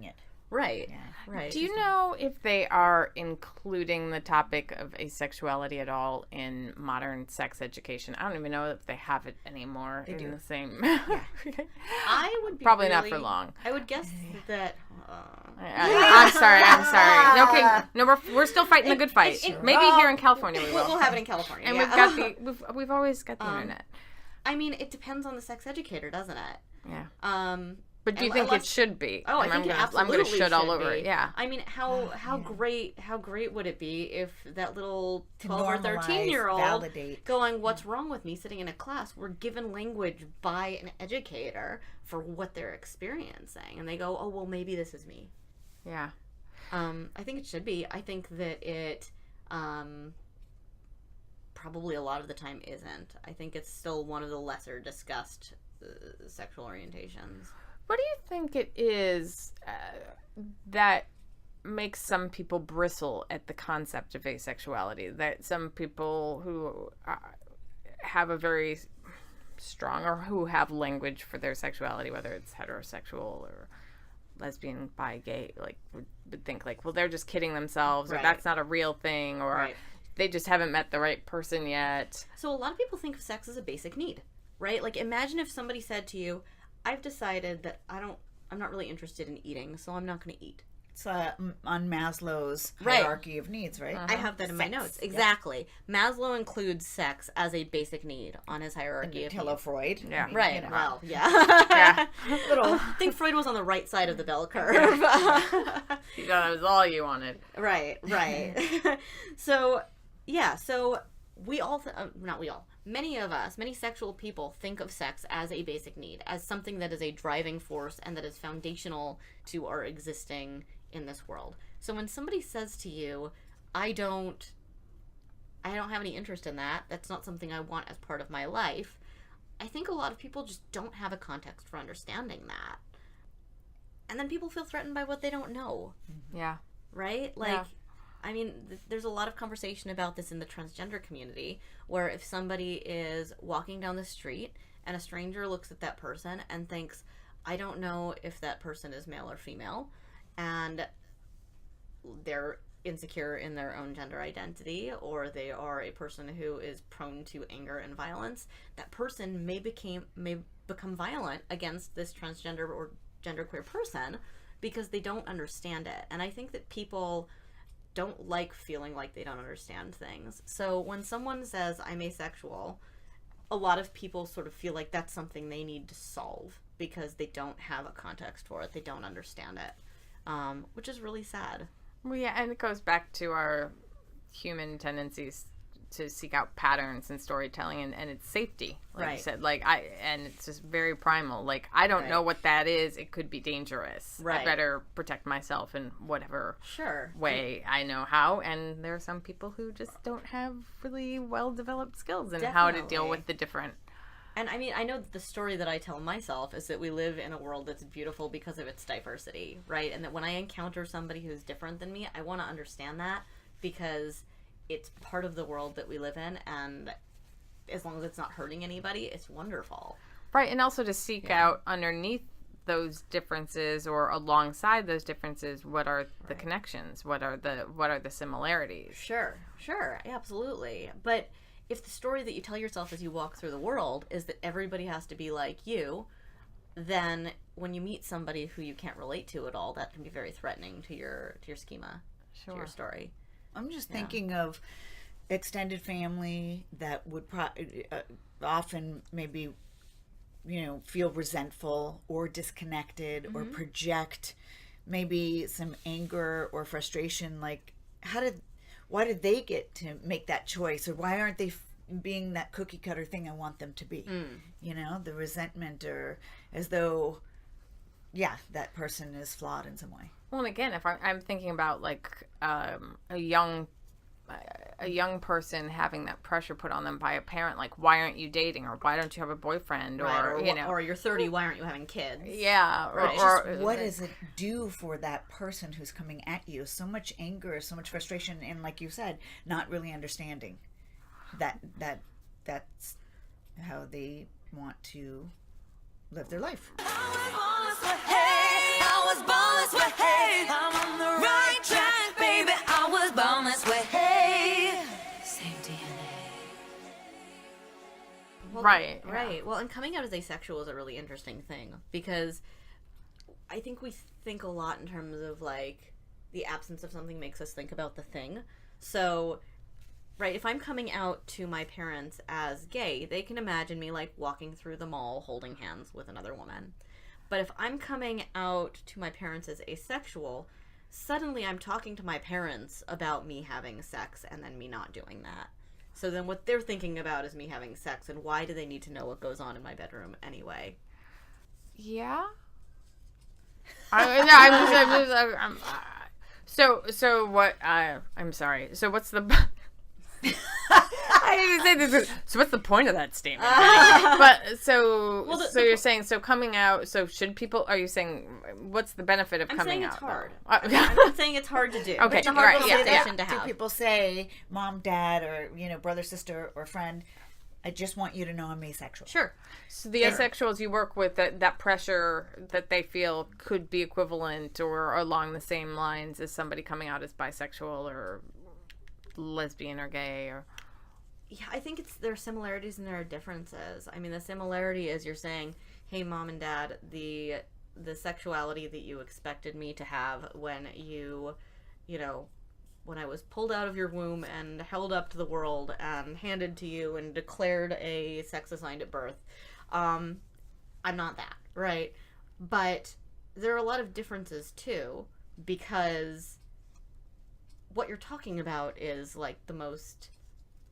it. Right. Yeah. Right. Do you know if they are including the topic of asexuality at all in modern sex education? I don't even know if they have it anymore in the same. I would be probably not for long. I would guess that. I'm sorry. Okay, no, we're still fighting the good fight. Maybe here in California we will. We'll have it in California. And yeah. we've always got the internet. I mean, it depends on the sex educator, doesn't it? Yeah. But do you think it should be? Oh, I think it absolutely I'm going to shit all over be. it. Yeah. I mean, how great would it be if that little 12 or 13-year-old validate. going, "What's wrong with me?" sitting in a class, were given language by an educator for what they're experiencing, and they go, "Oh, well, maybe this is me." Yeah. I think it should be. I think that it probably a lot of the time isn't. I think it's still one of the lesser discussed sexual orientations. What do you think it is that makes some people bristle at the concept of asexuality? That some people who have a very strong or who have language for their sexuality, whether it's heterosexual or lesbian, bi, gay, like would think like, well, they're just kidding themselves, or that's not a real thing, or they just haven't met the right person yet. So a lot of people think of sex as a basic need, right? Like, imagine if somebody said to you, "I've decided that I'm not really interested in eating, so I'm not going to eat." It's on Maslow's hierarchy of needs, right? I have that in my notes. Exactly. Maslow includes sex as a basic need on his hierarchy of needs. Freud. Yeah. I mean, Right. you know. Well, yeah. Little. I think Freud was on the right side of the bell curve. You thought it was all you wanted. Right. So, yeah. So we all, not we all, many of us, many sexual people think of sex as a basic need, as something that is a driving force and that is foundational to our existing in this world. So when somebody says to you, I don't have any interest in that, that's not something I want as part of my life, I think a lot of people just don't have a context for understanding that. And then people feel threatened by what they don't know. Yeah. Right? Like, I mean, there's a lot of conversation about this in the transgender community, where if somebody is walking down the street and a stranger looks at that person and thinks, I don't know if that person is male or female, and they're insecure in their own gender identity, or they are a person who is prone to anger and violence, that person may become violent against this transgender or genderqueer person because they don't understand it. And I think that people don't like feeling like they don't understand things. So when someone says, I'm asexual, a lot of people sort of feel like that's something they need to solve because they don't have a context for it. They don't understand it, which is really sad. Well, yeah, and it goes back to our human tendencies to seek out patterns and storytelling and its safety, like you said. And it's just very primal. Like, I don't know what that is. It could be dangerous. Right. I better protect myself in whatever Sure. way I know how. And there are some people who just don't have really well-developed skills in how to deal with the different. And I mean, I know that the story that I tell myself is that we live in a world that's beautiful because of its diversity, right? And that when I encounter somebody who's different than me, I want to understand that because it's part of the world that we live in, and as long as it's not hurting anybody, it's wonderful. Right, and also to seek out underneath those differences or alongside those differences, what are the connections? What are the similarities? Sure, absolutely. But if the story that you tell yourself as you walk through the world is that everybody has to be like you, then when you meet somebody who you can't relate to at all, that can be very threatening to your schema, to your story. I'm just thinking of extended family that would often maybe, feel resentful or disconnected or project maybe some anger or frustration. Like, why did they get to make that choice? Or why aren't they being that cookie cutter thing I want them to be? The resentment, or as though, that person is flawed in some way. Well, and again, if I'm thinking about like a young a young person having that pressure put on them by a parent, like, why aren't you dating, or why don't you have a boyfriend, or you know, or you're 30, why aren't you having kids? Yeah, Right. or What does it do for that person who's coming at you? So much anger, so much frustration, and like you said, not really understanding that's how they want to live their life. right. Right. Well, and coming out as asexual is a really interesting thing, because I think we think a lot in terms of, like, the absence of something makes us think about the thing. So, right, if I'm coming out to my parents as gay, they can imagine me, like, walking through the mall holding hands with another woman. But if I'm coming out to my parents as asexual, suddenly I'm talking to my parents about me having sex and then me not doing that. So then what they're thinking about is me having sex, and why do they need to know what goes on in my bedroom anyway? Yeah. So what? I'm sorry. So what's the? I didn't say this. So what's the point of that statement? But so you're saying, so coming out. So should people? Are you saying what's the benefit of coming out? I'm not saying it's hard to do. Okay, It's a hard right, conversation to Do have. people say, mom, dad, or brother, sister, or friend, I just want you to know I'm asexual? Sure. So the asexuals you work with, that pressure that they feel could be equivalent or along the same lines as somebody coming out as bisexual or lesbian or gay, or Yeah, I think there are similarities and there are differences. I mean, the similarity is you're saying, hey, mom and dad, the sexuality that you expected me to have when when I was pulled out of your womb and held up to the world and handed to you and declared a sex assigned at birth, I'm not that, right? But there are a lot of differences too, because what you're talking about is, like, the most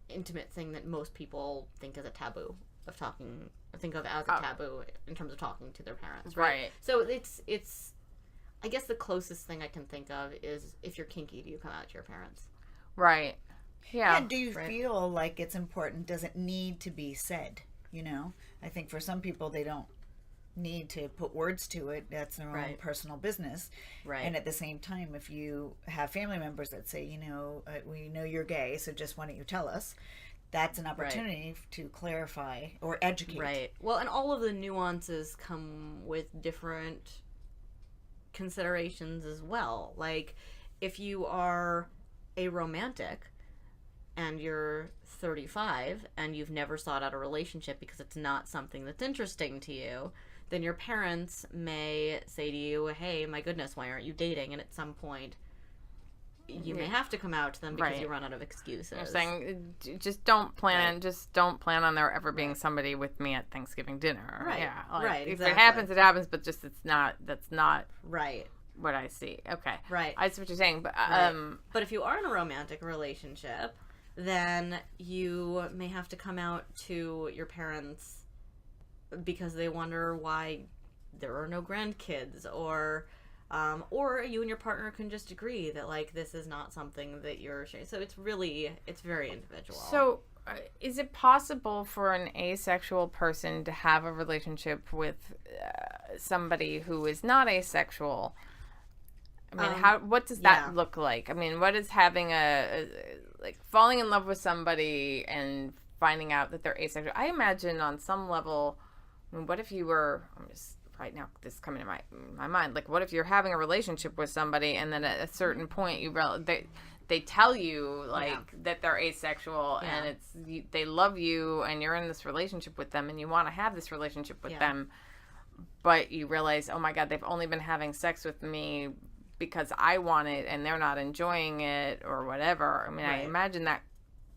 intimate thing that most people think as a taboo think of as a taboo in terms of talking to their parents, right? So it's I guess the closest thing I can think of is, if you're kinky, do you come out to your parents? right? Yeah. And do you feel like it's important? Does it need to be said? I think for some people, they don't need to put words to it. That's their own personal business. Right. And at the same time, if you have family members that say, we know you're gay, so just why don't you tell us? That's an opportunity to clarify or educate. Right. Well, and all of the nuances come with different considerations as well. Like, if you are a romantic and you're 35 and you've never sought out a relationship because it's not something that's interesting to you, then your parents may say to you, hey, my goodness, why aren't you dating? And at some point you may have to come out to them because you run out of excuses. You're saying, just don't plan on there ever being somebody with me at Thanksgiving dinner. Right. Yeah. Right. If Exactly. it happens, it happens, but just that's not right. what I see. Okay. Right. I see what you're saying, but But if you are in a romantic relationship, then you may have to come out to your parents because they wonder why there are no grandkids, or you and your partner can just agree that, like, this is not something that you're sharing. So it's very individual. So is it possible for an asexual person to have a relationship with somebody who is not asexual? I mean, what does that look like? I mean, what is having like falling in love with somebody and finding out that they're asexual? I imagine on some level, I mean, what if you were, I'm just right now, this is coming to my mind, like, what if you're having a relationship with somebody and then at a certain point they tell you, like, that they're asexual and they love you and you're in this relationship with them and you want to have this relationship with them, but you realize, oh my God, they've only been having sex with me because I want it and they're not enjoying it or whatever. I mean, I imagine that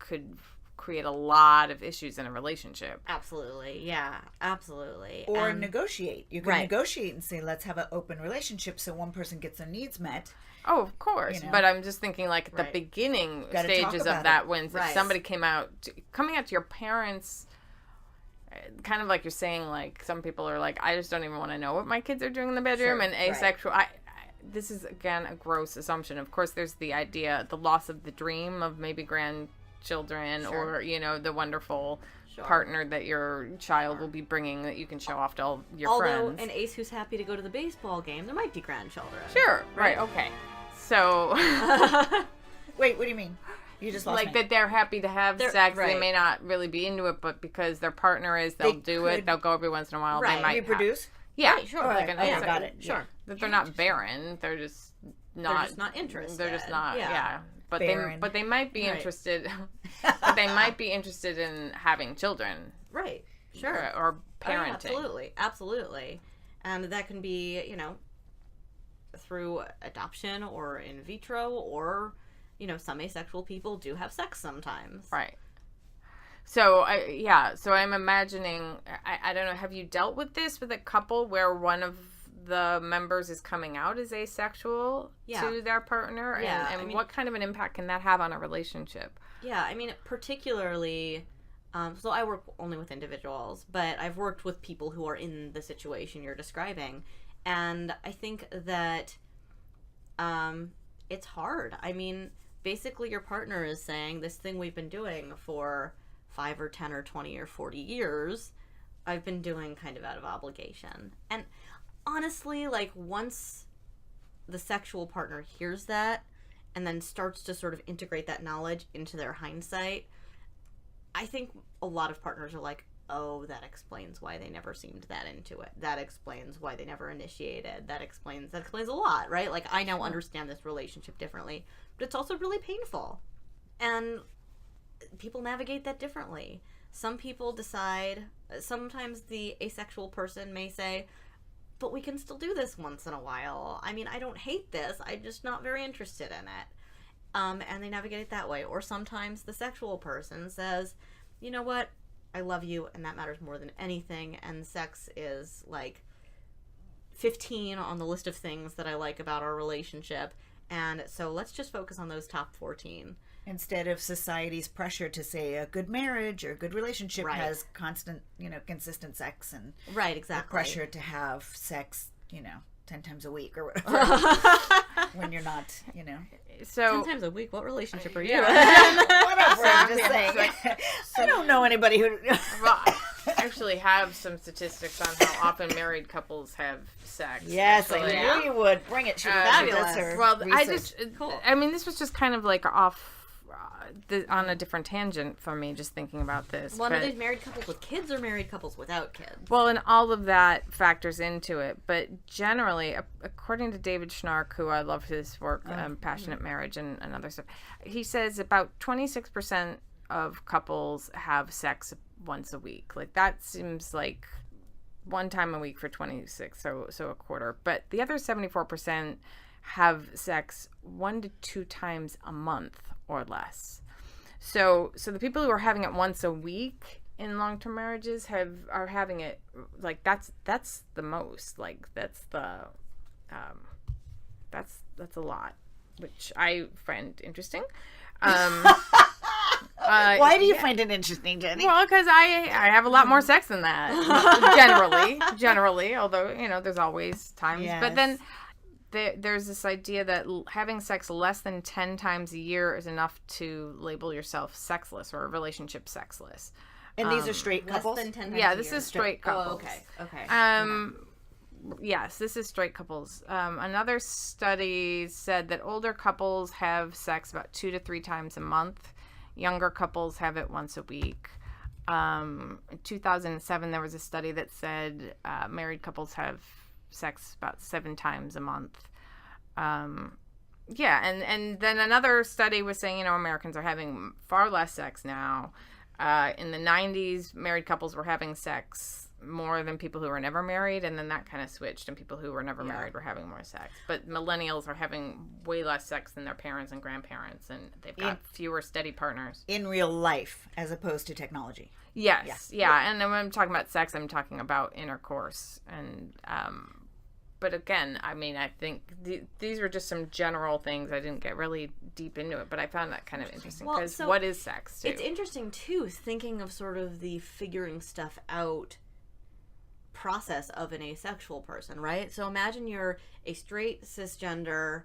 could create a lot of issues in a relationship. Absolutely. Yeah, absolutely. Or negotiate. You can negotiate and say, let's have an open relationship so one person gets their needs met. Oh, of course. But I'm just thinking, like, at the beginning stages of that, when somebody coming out to your parents, kind of like you're saying, like, some people are like, I just don't even want to know what my kids are doing in the bedroom, and asexual. this is, again, a gross assumption. Of course, there's the idea, the loss of the dream of maybe grandchildren or, the wonderful partner that your child will be bringing that you can show off to all your friends. Although an ace who's happy to go to the baseball game, there might be grandchildren. Sure. Right. Okay. So. Wait, what do you mean? You just lost me. That they're happy to have sex. Right. They may not really be into it, but because their partner is, they'll do it. They'll go every once in a while. Right. They might reproduce. Yeah, right, sure. Got it. Sure. That they're not barren. They're just not. They're just not interested. They're just not. Yeah. But barren. they might be interested. But they might be interested in having children. Right. Sure. Or parenting. Absolutely. And that can be, through adoption or in vitro, or some asexual people do have sex sometimes. Right. So I'm imagining, I don't know, have you dealt with this with a couple where one of the members is coming out as asexual to their partner? Yeah. And what kind of an impact can that have on a relationship? Yeah, I mean, particularly, so I work only with individuals, but I've worked with people who are in the situation you're describing. And I think that it's hard. I mean, basically your partner is saying, this thing we've been doing for 5 or 10 or 20 or 40 years, I've been doing kind of out of obligation. And honestly, once the sexual partner hears that and then starts to sort of integrate that knowledge into their hindsight, I think a lot of partners are like, oh, that explains why they never seemed that into it. That explains why they never initiated. That explains a lot, right? I now understand this relationship differently, but it's also really painful. And people navigate that differently. Some people decide, sometimes the asexual person may say, but we can still do this once in a while. I mean, I don't hate this. I'm just not very interested in it. And they navigate it that way. Or sometimes the sexual person says, you know what? I love you, and that matters more than anything. And sex is 15 on the list of things that I like about our relationship. And so let's just focus on those top 14. Instead of society's pressure to say a good marriage or a good relationship has constant, consistent sex, and exactly. pressure to have sex, 10 times a week or whatever when you're not, So 10 times a week? What relationship are you in? Whatever, I'm just saying. I don't know anybody who... Well, I actually have some statistics on how often married couples have sex. Yes, actually. I knew you would. Bring it. Fabulous. Well, research. I mean, this was just kind of off on a different tangent for me, just thinking about this. Well, are these married couples with kids or married couples without kids? Well, and all of that factors into it. But generally, according to David Schnark, who I love his work, Passionate Marriage and other stuff, he says about 26% of couples have sex once a week. That seems like one time a week for 26, so a quarter. But the other 74% have sex 1 to 2 times a month or less. So the people who are having it once a week in long-term marriages are having it that's the most. That's a lot, which I find interesting. Why do you find it interesting, Jenny? Well, because I have a lot more sex than that. generally, although there's always times. Yes. But then there's this idea that having sex less than 10 times a year is enough to label yourself sexless or relationship sexless. And these are straight couples? Less than 10 times Yeah, a this year. is straight couples. Oh, okay. Yes, this is straight couples. Another study said that older couples have sex about 2 to 3 times a month. Younger couples have it once a week. In 2007, there was a study that said married couples have sex about 7 times a month. And then another study was saying, Americans are having far less sex now. In the 90s, married couples were having sex more than people who were never married, and then that kind of switched, and people who were never married were having more sex. But millennials are having way less sex than their parents and grandparents, and they've got fewer steady partners. In real life, as opposed to technology. Yes, yeah. And then when I'm talking about sex, I'm talking about intercourse. And but again, I mean, I think these were just some general things. I didn't get really deep into it, but I found that kind of interesting, because what is sex, too? It's interesting, too, thinking of sort of the figuring stuff out process of an asexual person, right? So imagine you're a straight cisgender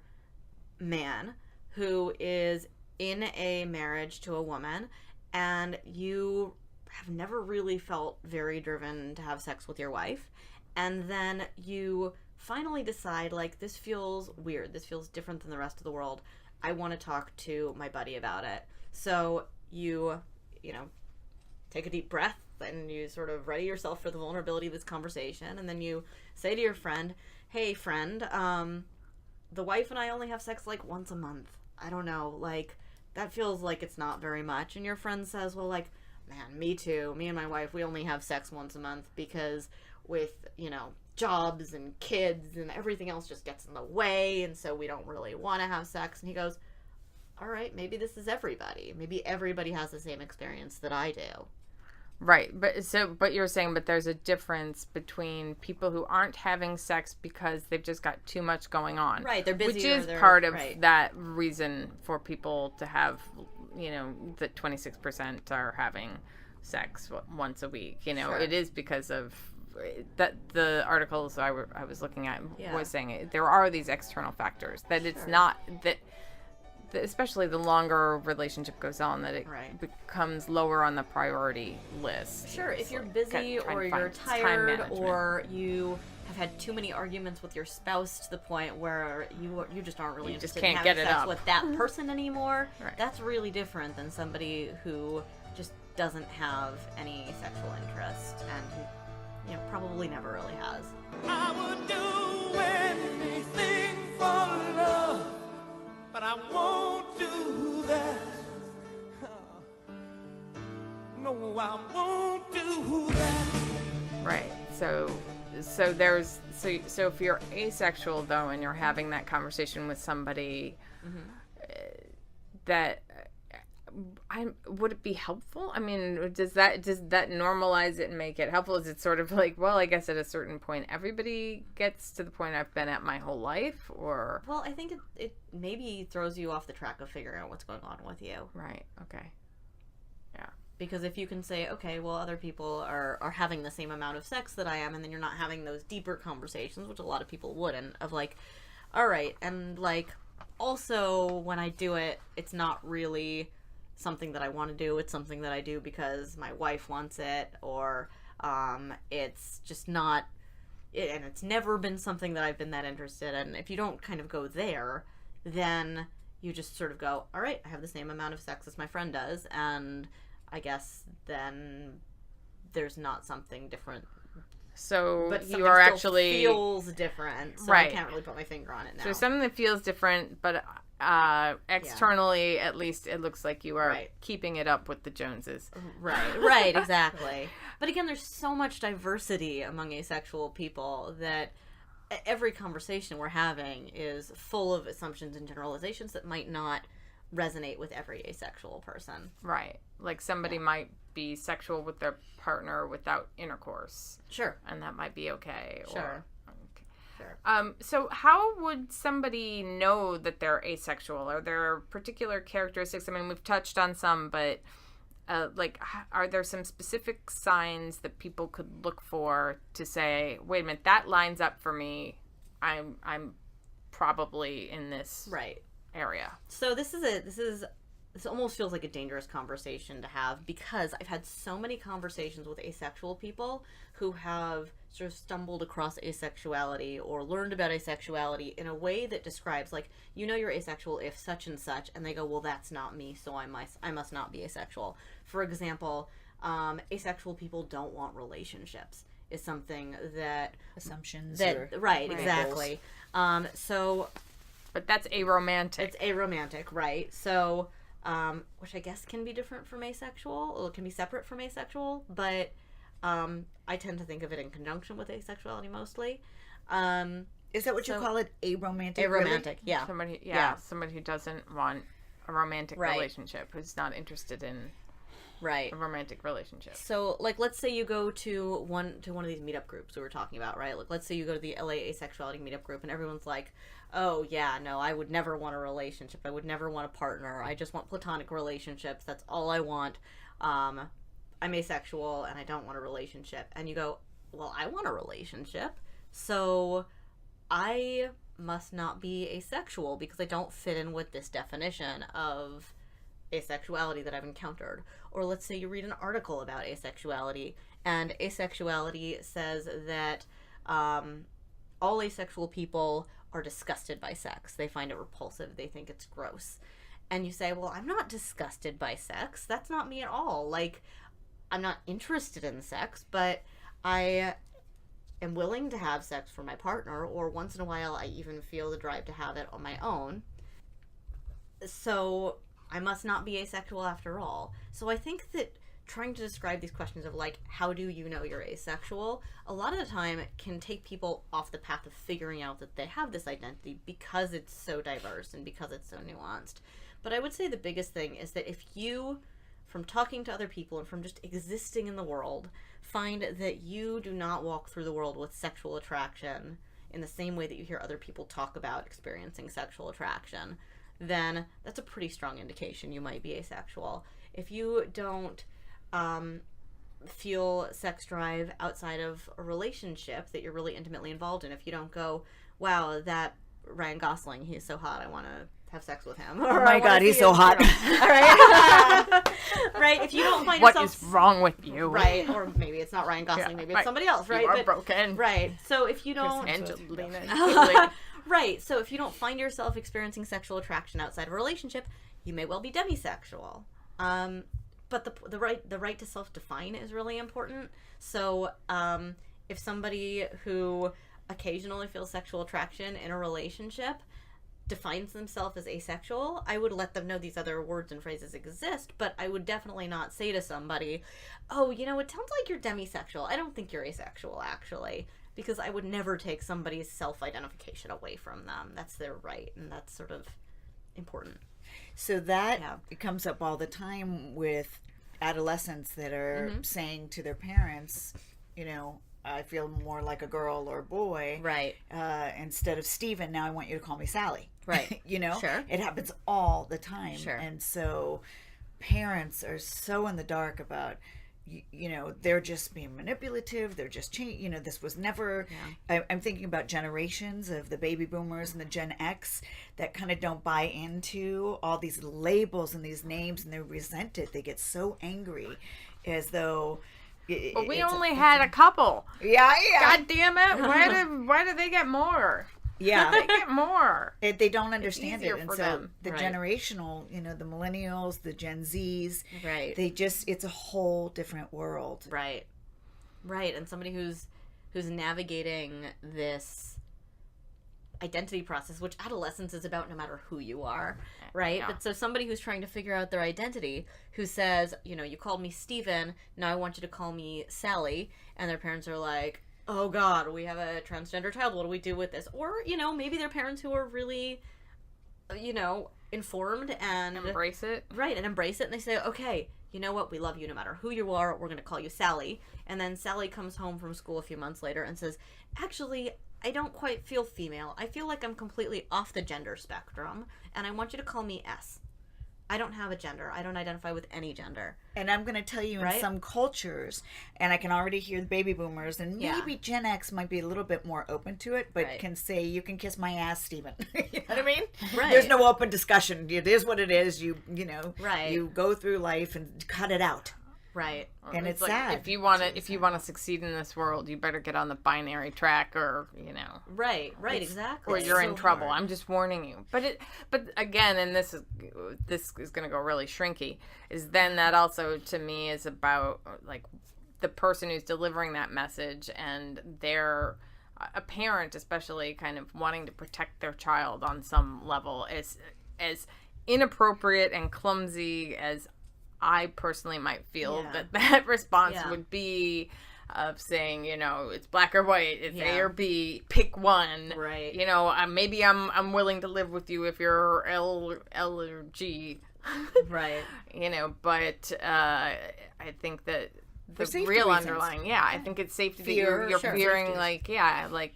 man who is in a marriage to a woman, and you have never really felt very driven to have sex with your wife, and then you finally decide, like, this feels weird, this feels different than the rest of the world, I want to talk to my buddy about it. So you take a deep breath and you sort of ready yourself for the vulnerability of this conversation, and then you say to your friend, hey friend, the wife and I only have sex like once a month. I don't know, like, that feels like it's not very much. And your friend says, well, like, man, me too. Me and my wife, we only have sex once a month because with, jobs and kids and everything else just gets in the way, and so we don't really want to have sex. And he goes, all right, maybe this is everybody. Maybe everybody has the same experience that I do. Right, but you're saying, but there's a difference between people who aren't having sex because they've just got too much going on. Right, they're busy. Which is part of that reason for people to have, that 26% are having sex once a week. Sure. It is because of that. The articles I was looking at was saying there are these external factors, that it's not that. Especially the longer relationship goes on, that it becomes lower on the priority list. Sure, if you're busy or you're tired or you have had too many arguments with your spouse to the point where you just aren't really interested in having sex with that person anymore, that's really different than somebody who just doesn't have any sexual interest and who probably never really has. I would do anything for love, but I won't do that. No, I won't do that. Right. So if you're asexual though, and you're having that conversation with somebody, that would it be helpful? I mean, does that normalize it and make it helpful? Is it sort of like, well, I guess at a certain point everybody gets to the point I've been at my whole life, or? Well, I think it maybe throws you off the track of figuring out what's going on with you. Right. Okay. Yeah. Because if you can say, okay, well, other people are having the same amount of sex that I am, and then you're not having those deeper conversations, which a lot of people wouldn't, of like, all right, and like, also when I do it, it's not really something that I want to do. It's something that I do because my wife wants it, or it's just not, and it's never been something that I've been that interested in. If you don't kind of go there, then you just sort of go, all right, I have the same amount of sex as my friend does, and I guess then there's not something different. So but you are actually feels different, so I can't really put my finger on it now. So something that feels different, but externally, at least, it looks like you are keeping it up with the Joneses. Right, exactly. But again, there's so much diversity among asexual people that every conversation we're having is full of assumptions and generalizations that might not resonate with every asexual person. Right. Like somebody might be sexual with their partner without intercourse. Sure. And that might be okay. Sure. So how would somebody know that they're asexual? Are there particular characteristics? I mean, we've touched on some, but are there some specific signs that people could look for to say, wait a minute, that lines up for me. I'm probably in this area. So this almost feels like a dangerous conversation to have, because I've had so many conversations with asexual people who have sort of stumbled across asexuality or learned about asexuality in a way that describes, like, you're asexual if such and such, and they go, well, that's not me, so I must not be asexual. For example, asexual people don't want relationships is something that assumptions exactly. But that's aromantic. It's aromantic, right? So which I guess can be different from asexual, or it can be separate from asexual, but I tend to think of it in conjunction with asexuality mostly. Is that what you call it? Aromantic? Aromantic, really? Yeah. Somebody who doesn't want a romantic relationship, who's not interested in a romantic relationship. So, like, let's say you go to one of these meetup groups we were talking about, right? Like, let's say you go to the LA Asexuality meetup group, and everyone's like, oh, yeah, no, I would never want a relationship. I would never want a partner. I just want platonic relationships. That's all I want. I'm asexual, and I don't want a relationship. And you go, well, I want a relationship, so I must not be asexual because I don't fit in with this definition of asexuality that I've encountered. Or let's say you read an article about asexuality, and asexuality says that all asexual people are disgusted by sex. They find it repulsive. They think it's gross. And you say, well, I'm not disgusted by sex. That's not me at all. Like, I'm not interested in sex, but I am willing to have sex for my partner, or once in a while I even feel the drive to have it on my own. So I must not be asexual after all. So I think that trying to describe these questions of like, how do you know you're asexual, a lot of the time can take people off the path of figuring out that they have this identity because it's so diverse and because it's so nuanced. But I would say the biggest thing is that if you, from talking to other people and from just existing in the world, find that you do not walk through the world with sexual attraction in the same way that you hear other people talk about experiencing sexual attraction, then that's a pretty strong indication you might be asexual. If you don't feel sex drive outside of a relationship that you're really intimately involved in, if you don't go, wow, that Ryan Gosling, he's so hot, I want to have sex with him. Oh my God, he's so hot. All right. Right? If you don't find What yourself... is wrong with you? Right. Or maybe it's not Ryan Gosling, maybe it's somebody else, right? You are broken. Right. So if you don't... Angelina. Right. So if you don't find yourself experiencing sexual attraction outside of a relationship, you may well be demisexual. But the right to self-define is really important. So if somebody who occasionally feels sexual attraction in a relationship defines themselves as asexual, I would let them know these other words and phrases exist, but I would definitely not say to somebody, oh, you know, it sounds like you're demisexual. I don't think you're asexual, actually, because I would never take somebody's self-identification away from them. That's their right, and that's sort of important. So that it comes up all the time with adolescents that are saying to their parents, you know, I feel more like a girl or a boy. Right. Instead of Steven, now I want you to call me Sally. Right. You know? Sure. It happens all the time. Sure. And so parents are so in the dark about, you know, they're just being manipulative. They're just you know, this was never... Yeah. I'm thinking about generations of the baby boomers and the Gen X that kind of don't buy into all these labels and these names, and they resent it. They get so angry as though... But we only had a couple. Yeah. God damn it! Why do they get more? Yeah, they get more. They don't understand it, and for so them. the generational, you know, the millennials, the Gen Zs, right? It's a whole different world, right? And somebody who's navigating this identity process, which adolescence is about no matter who you are, right? Yeah. But so somebody who's trying to figure out their identity, who says, you know, you called me Steven, now I want you to call me Sally, and their parents are like, oh God, we have a transgender child, what do we do with this? Or, you know, maybe they're parents who are really, you know, informed and... Embrace it. Right, and embrace it, and they say, okay, you know what, we love you no matter who you are, we're going to call you Sally. And then Sally comes home from school a few months later and says, actually, I don't quite feel female. I feel like I'm completely off the gender spectrum, and I want you to call me S. I don't have a gender. I don't identify with any gender. And I'm going to tell you, right? In some cultures, and I can already hear the baby boomers, and maybe Gen X might be a little bit more open to it, but can say, you can kiss my ass, Steven. You know what I mean? Right. There's no open discussion. It is what it is. You know, right. You go through life and cut it out. Right. And it's like, sad. If you want to succeed in this world, you better get on the binary track, or, you know. Right, exactly. Or you're in trouble. I'm just warning you. But again, and this is going to go really shrinky, is then that also to me is about like the person who's delivering that message, and they're a parent especially kind of wanting to protect their child on some level, as inappropriate and clumsy as I personally might feel that response would be, of saying, you know, it's black or white, it's A or B, pick one. Right. You know, maybe I'm willing to live with you if you're L or G. Right. You know, but I think that the real reasons. Underlying, I think it's safety that you're fearing, like,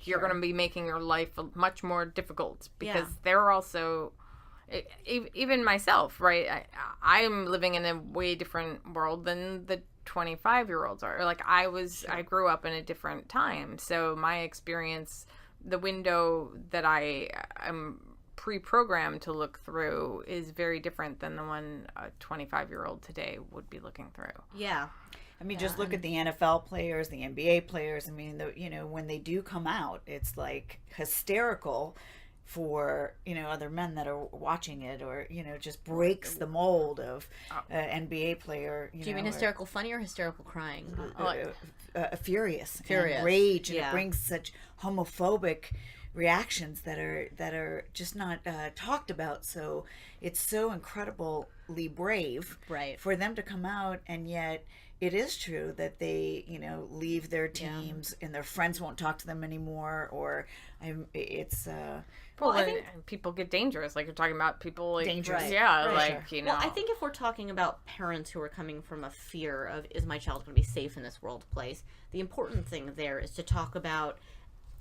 you're going to be making your life much more difficult, because they're also... Even myself, right? I'm living in a way different world than the 25-year-olds are. Like I grew up in a different time. So my experience, the window that I am pre-programmed to look through is very different than the one a 25-year-old today would be looking through. Yeah. I mean, just look at the NFL players, the NBA players. I mean, when they do come out, it's like hysterical for, other men that are watching it, or, just breaks the mold of NBA player. Do you mean hysterical funny or hysterical crying? Furious. Furious. And rage. And Yeah. it brings such homophobic reactions that are just not talked about. So it's so incredibly brave Right. for them to come out, and yet it is true that they leave their teams and their friends won't talk to them anymore, or it's Well, and people get dangerous. Like you're talking about people like Dangerous. Right. Yeah, Right. like Well, I think if we're talking about parents who are coming from a fear of, is my child going to be safe in this world place, the important thing there is to talk about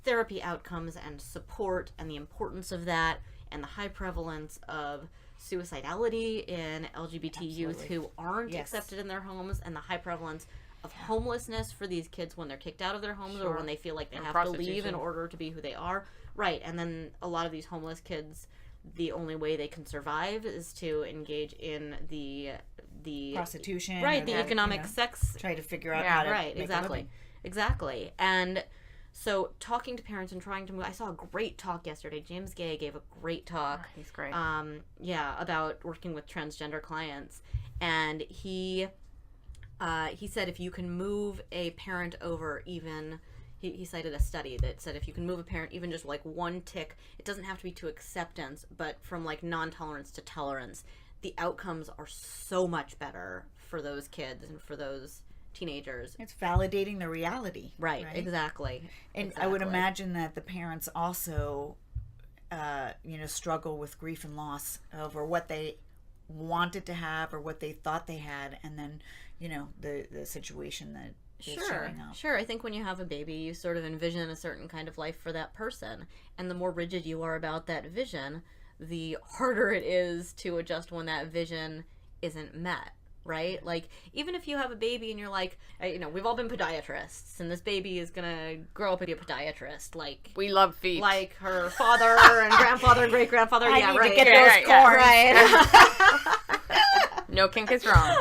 therapy outcomes and support and the importance of that, and the high prevalence of suicidality in LGBT youth who aren't Yes. accepted in their homes, and the high prevalence of homelessness for these kids when they're kicked out of their homes or when they feel like they have to leave in order to be who they are. Right. And then a lot of these homeless kids, the only way they can survive is to engage in the prostitution, right, or the that, economic sex. try to figure out Yeah, how to Right, make a exactly. living. Exactly. And so talking to parents and trying to move, I saw a great talk yesterday. James Gay gave a great talk. he's great. About working with transgender clients. And he said if you can move a parent over even, he cited a study that said if you can move a parent even just like one tick, it doesn't have to be to acceptance, but from like non-tolerance to tolerance, the outcomes are so much better for those kids and for those teenagers. It's validating the reality. Right. Exactly. And I would imagine that the parents also, struggle with grief and loss over what they wanted to have or what they thought they had, and then, the situation that is showing up. Sure. I think when you have a baby, you sort of envision a certain kind of life for that person. And the more rigid you are about that vision, the harder it is to adjust when that vision isn't met. Right? Like, even if you have a baby and you're like, we've all been podiatrists, and this baby is going to grow up and be a podiatrist. Like, we love feet. Like her father and grandfather and great-grandfather. I yeah, need right. to get yeah, those corns. Right. No kink is wrong.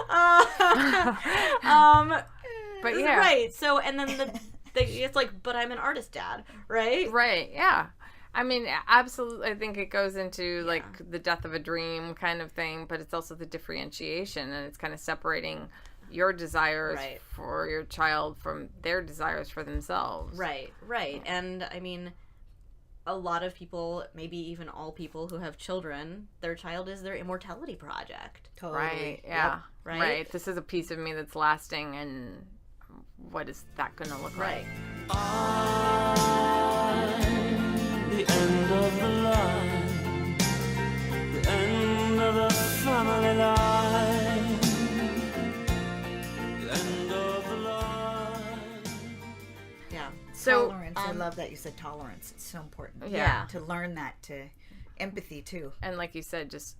But yeah. Right. So, and then it's like, but I'm an artist, Dad. Right? Right, yeah. I mean, absolutely. I think it goes into like the death of a dream kind of thing, but it's also the differentiation, and it's kind of separating your desires for your child from their desires for themselves. Right. And I mean, a lot of people, maybe even all people who have children, their child is their immortality project. Totally. Right, yeah. Yep. Right. This is a piece of me that's lasting, and what is that going to look like? The end of the line, the end of the family line, the end of the line. Yeah. So, Tolerance. I love that you said tolerance. It's so important. Yeah. To learn that, to empathy too. and like you said, just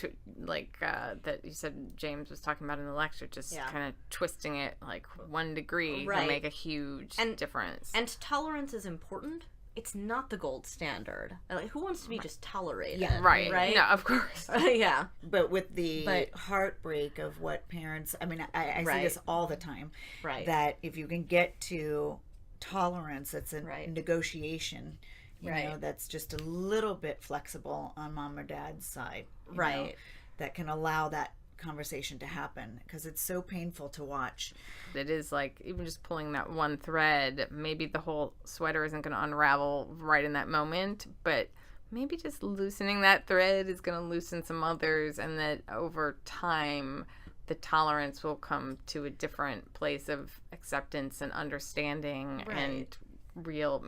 that you said James was talking about in the lecture, just kind of twisting it like 1 degree will make a huge difference. And tolerance is important. It's not the gold standard. Like, who wants to be just tolerated? Yeah. Right. Right? No, of course. Yeah. But with the heartbreak of what parents, I mean, I see this all the time. Right. That if you can get to tolerance, it's a Right. negotiation. You Right. know, that's just a little bit flexible on mom or dad's side. you Right. know, that can allow that conversation to happen, because it's so painful to watch. It is like, even just pulling that one thread, maybe the whole sweater isn't going to unravel right in that moment, but maybe just loosening that thread is going to loosen some others, and that over time the tolerance will come to a different place of acceptance and understanding and real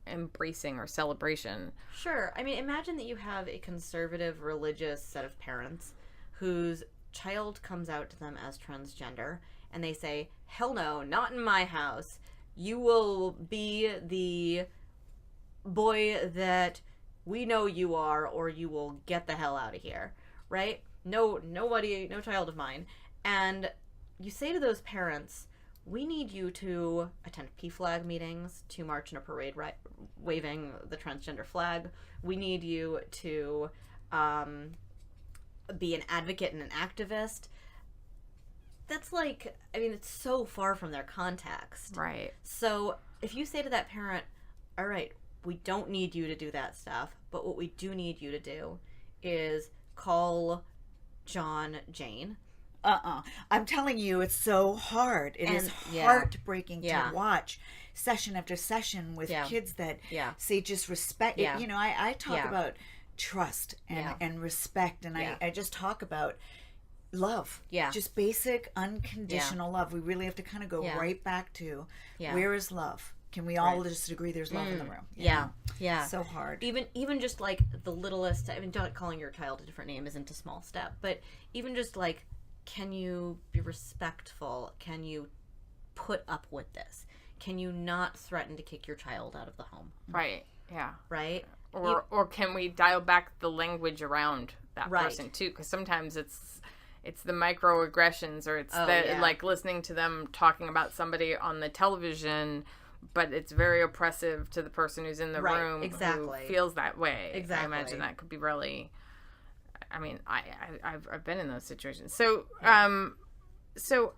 embracing or celebration. Sure. I mean, imagine that you have a conservative religious set of parents whose child comes out to them as transgender, and they say, hell no, not in my house. You will be the boy that we know you are, or you will get the hell out of here. Right? No child of mine. And you say to those parents, we need you to attend PFLAG meetings, to march in a parade waving the transgender flag. We need you to be an advocate and an activist. That's like, I mean, it's so far from their context. Right. So if you say to that parent, all right, we don't need you to do that stuff, but what we do need you to do is call John Jane. I'm telling you, it's so hard. It is heartbreaking to watch session after session with kids that say just respect. You know, I talk about trust and respect, and I just talk about love. Just basic, unconditional love. We really have to kind of go right back to where is love? Can we all just agree there's love in the room? Yeah. So hard. Even just like the littlest, I mean, calling your child a different name isn't a small step, but even just like, can you be respectful? Can you put up with this? Can you not threaten to kick your child out of the home? Right. Yeah. Right? Or can we dial back the language around that person too? Because sometimes it's the microaggressions, or it's like listening to them talking about somebody on the television, but it's very oppressive to the person who's in the room who feels that way. Exactly. I imagine that could be really. I mean, I've been in those situations. So so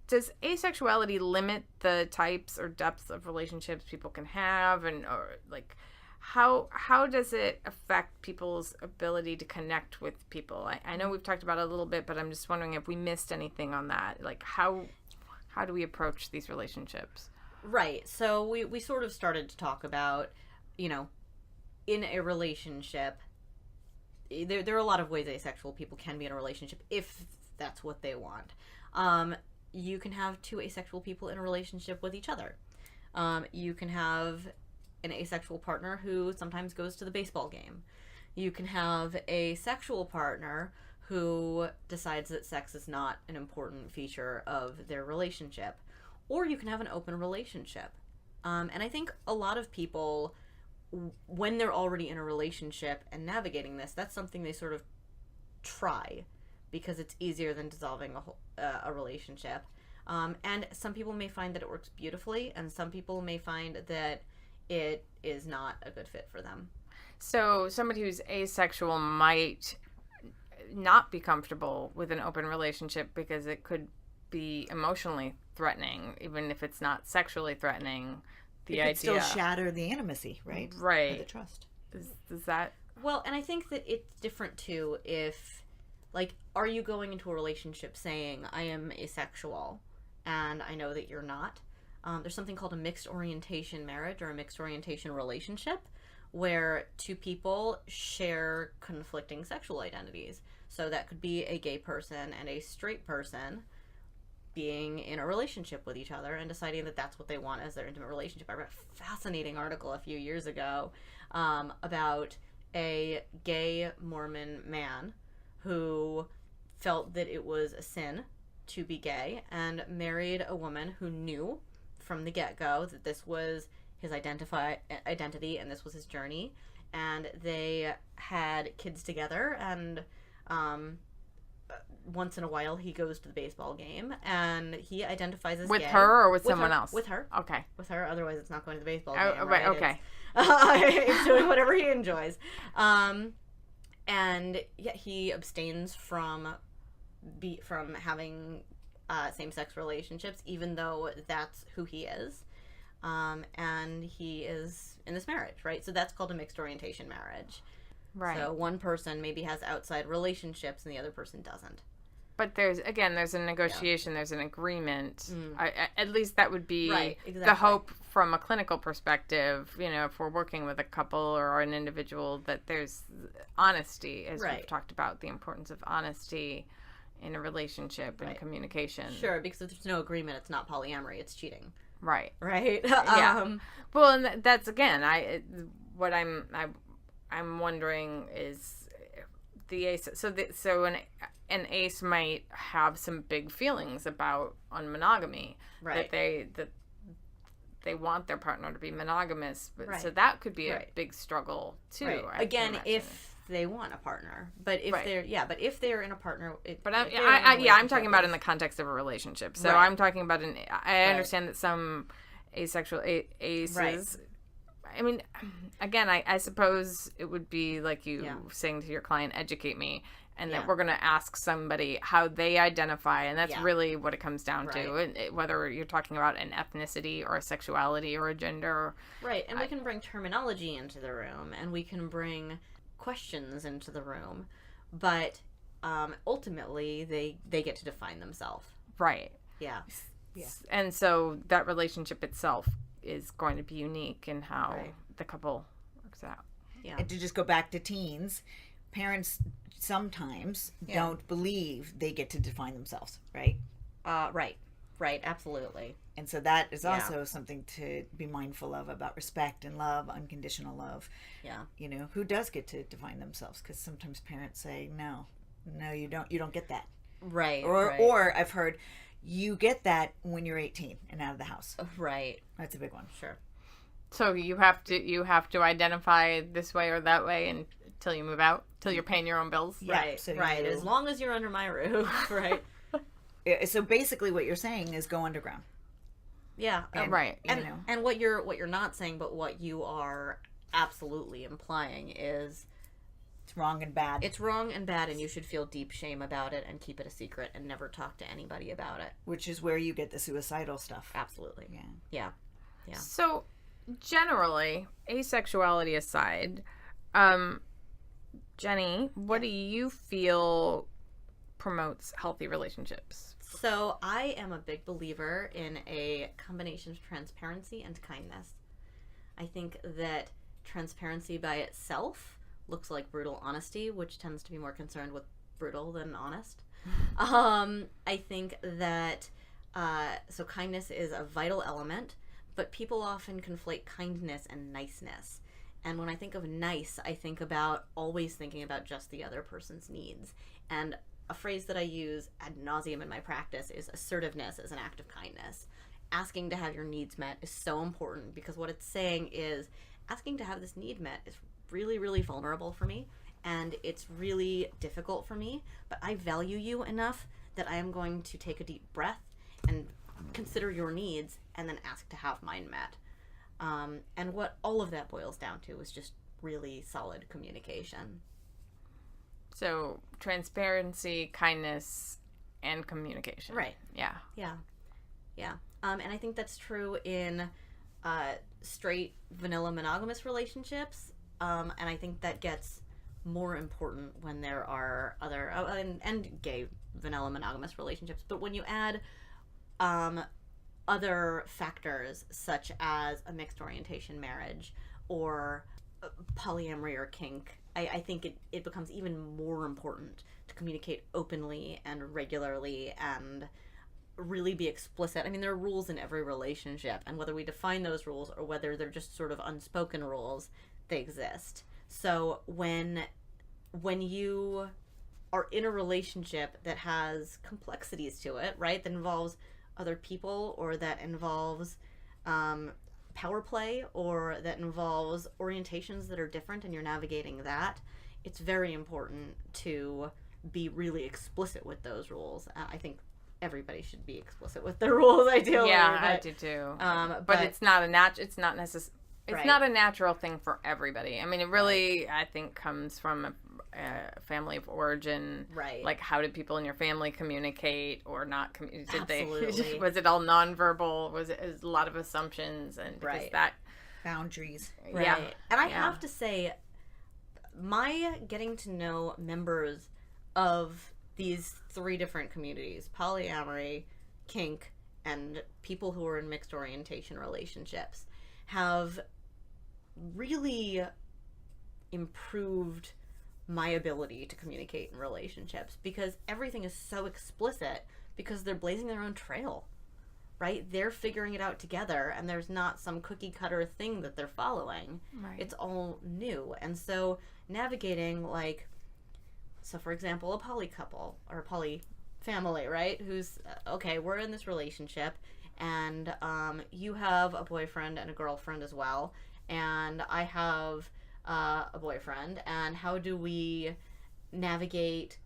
does asexuality limit the types or depths of relationships people can have, and or like how does it affect people's ability to connect with people? I know we've talked about it a little bit, but I'm just wondering if we missed anything on that. Like how do we approach these relationships? Right. So we sort of started to talk about, you know, in a relationship, there are a lot of ways asexual people can be in a relationship if that's what they want. You can have two asexual people in a relationship with each other. You can have an asexual partner who sometimes goes to the baseball game. You can have a sexual partner who decides that sex is not an important feature of their relationship. Or you can have an open relationship. And I think a lot of people, when they're already in a relationship and navigating this, that's something they sort of try because it's easier than dissolving a relationship. And some people may find that it works beautifully, and some people may find that it is not a good fit for them. So somebody who's asexual might not be comfortable with an open relationship because it could be emotionally threatening, even if it's not sexually threatening. It could still shatter the intimacy, right? Right. Or the trust. Is that... Well, and I think that it's different too if, like, are you going into a relationship saying, I am asexual, and I know that you're not? There's something called a mixed orientation marriage or a mixed orientation relationship where two people share conflicting sexual identities. So that could be a gay person and a straight person being in a relationship with each other and deciding that that's what they want as their intimate relationship. I read a fascinating article a few years ago about a gay Mormon man who felt that it was a sin to be gay and married a woman who knew from the get-go that this was his identity and this was his journey, and they had kids together, and once in a while he goes to the baseball game and he identifies as with gay. her or with someone else? With her. Okay. With her, otherwise it's not going to the baseball game. Right, okay. It's doing whatever he enjoys. And yeah, he abstains from having same-sex relationships, even though that's who he is. And he is in this marriage, right? So that's called a mixed orientation marriage. Right. So one person maybe has outside relationships and the other person doesn't. But there's a negotiation, there's an agreement. At least that would be the hope from a clinical perspective, you know, if we're working with a couple or an individual, that there's honesty, as we've talked about, the importance of honesty in a relationship and communication. Sure, because if there's no agreement, it's not polyamory, it's cheating. Right. Right? Yeah. Well, and that's, again, what I'm wondering is the ace. So an ace might have some big feelings about unmonogamy, right? That they want their partner to be monogamous, but so that could be a big struggle too. Right. Again, if they want a partner. But if Right. they're in a partner, But if they're in a I'm talking relationship, about in the context of a relationship. So Right. I'm talking about I understand that some asexual aces. Right. I mean, again, I suppose it would be like you Yeah. saying to your client, educate me, and Yeah. that we're going to ask somebody how they identify, and that's Yeah. really what it comes down to. Right. And whether you're talking about an ethnicity or a sexuality or a gender. Right, and we can bring terminology into the room, and we can bring questions into the room, but ultimately they get to define themselves. Right. Yeah. And so that relationship itself is going to be unique in how Right. the couple works out. Yeah. And to just go back to teens, parents sometimes don't believe they get to define themselves, right? Right, absolutely. And so that is also something to be mindful of about respect and love, unconditional love. Yeah. You know, who does get to define themselves? Because sometimes parents say, no, you don't get that. Right. Or I've heard, you get that when you're 18 and out of the house. Right. That's a big one. Sure. So you have to identify this way or that way until you move out, till you're paying your own bills. Right. so right. you- As long as you're under my roof. Right. So basically what you're saying is go underground. Yeah. Right. You And know. and what you're not saying, but what you are absolutely implying is It's wrong and bad. it's wrong and bad, and you should feel deep shame about it and keep it a secret and never talk to anybody about it. Which is where you get the suicidal stuff. Absolutely. Yeah. Yeah. So generally, asexuality aside, Jenny, what do you feel promotes healthy relationships? So I am a big believer in a combination of transparency and kindness. I think that transparency by itself looks like brutal honesty, which tends to be more concerned with brutal than honest. I think that so kindness is a vital element, but people often conflate kindness and niceness. And when I think of nice, I think about always thinking about just the other person's needs. And a phrase that I use ad nauseum in my practice is assertiveness as an act of kindness. Asking to have your needs met is so important because what it's saying is asking to have this need met is really, really vulnerable for me, and it's really difficult for me, but I value you enough that I am going to take a deep breath and consider your needs and then ask to have mine met. And what all of that boils down to is just really solid communication. So transparency, kindness, and communication. Right. Yeah. Yeah. And I think that's true in straight vanilla monogamous relationships. And I think that gets more important when there are other and gay vanilla monogamous relationships. But when you add other factors such as a mixed orientation marriage or polyamory or kink, I think it becomes even more important to communicate openly and regularly and really be explicit. I mean, there are rules in every relationship, and whether we define those rules or whether they're just sort of unspoken rules, they exist. So when you are in a relationship that has complexities to it, right, that involves other people or that involves power play or that involves orientations that are different and you're navigating that, it's very important to be really explicit with those rules. I think everybody should be explicit with their rules, ideally. Yeah, but, I do too. but it's not it's not necessary. It's Right. not a natural thing for everybody. I mean, it really, I think, comes from a family of origin. Right. Like, how did people in your family communicate or not? Absolutely. Was it all nonverbal? Was it a lot of assumptions? And because Right. that, Boundaries. Right. yeah. And I Yeah. have to say, my getting to know members of these three different communities, polyamory, kink, and people who are in mixed orientation relationships, have really improved my ability to communicate in relationships because everything is so explicit because they're blazing their own trail, right? They're figuring it out together and there's not some cookie cutter thing that they're following. Right. It's all new. And so navigating, like, so for example, a poly couple or a poly family, right? Who's, okay, we're in this relationship and you have a boyfriend and a girlfriend as well. And I have a boyfriend, and how do we navigate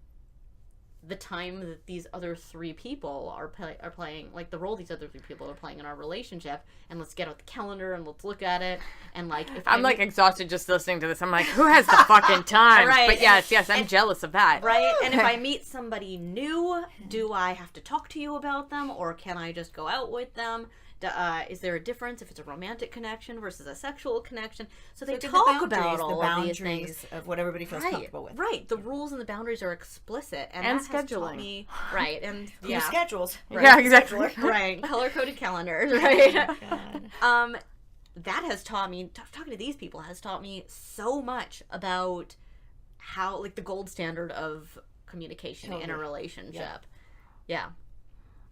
the time that these other three people are playing, like the role these other three people are playing in our relationship, and let's get out the calendar and let's look at it, and like if I'm like exhausted just listening to this. I'm like, who has the fucking time? Right. But yes, I'm jealous of that. right, and if I meet somebody new, do I have to talk to you about them, or can I just go out with them? Is there a difference if it's a romantic connection versus a sexual connection? So they talk about all of these things of what everybody feels comfortable with. Right, the rules and the boundaries are explicit, and that has taught me, right, and Who schedules? right, Yeah, exactly. right, color coded calendars, right. God. That has taught me, talking to these people has taught me so much about how, like, the gold standard of communication in a relationship. Yeah.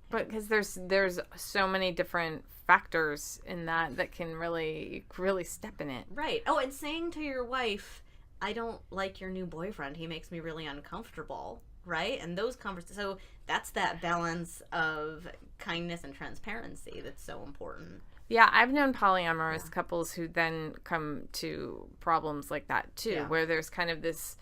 But because there's so many different factors in that can really step in it. Right. Oh, and saying to your wife, I don't like your new boyfriend. He makes me really uncomfortable. Right? And those conversations. So that's that balance of kindness and transparency that's so important. Yeah, I've known polyamorous couples who then come to problems like that too, where there's kind of this,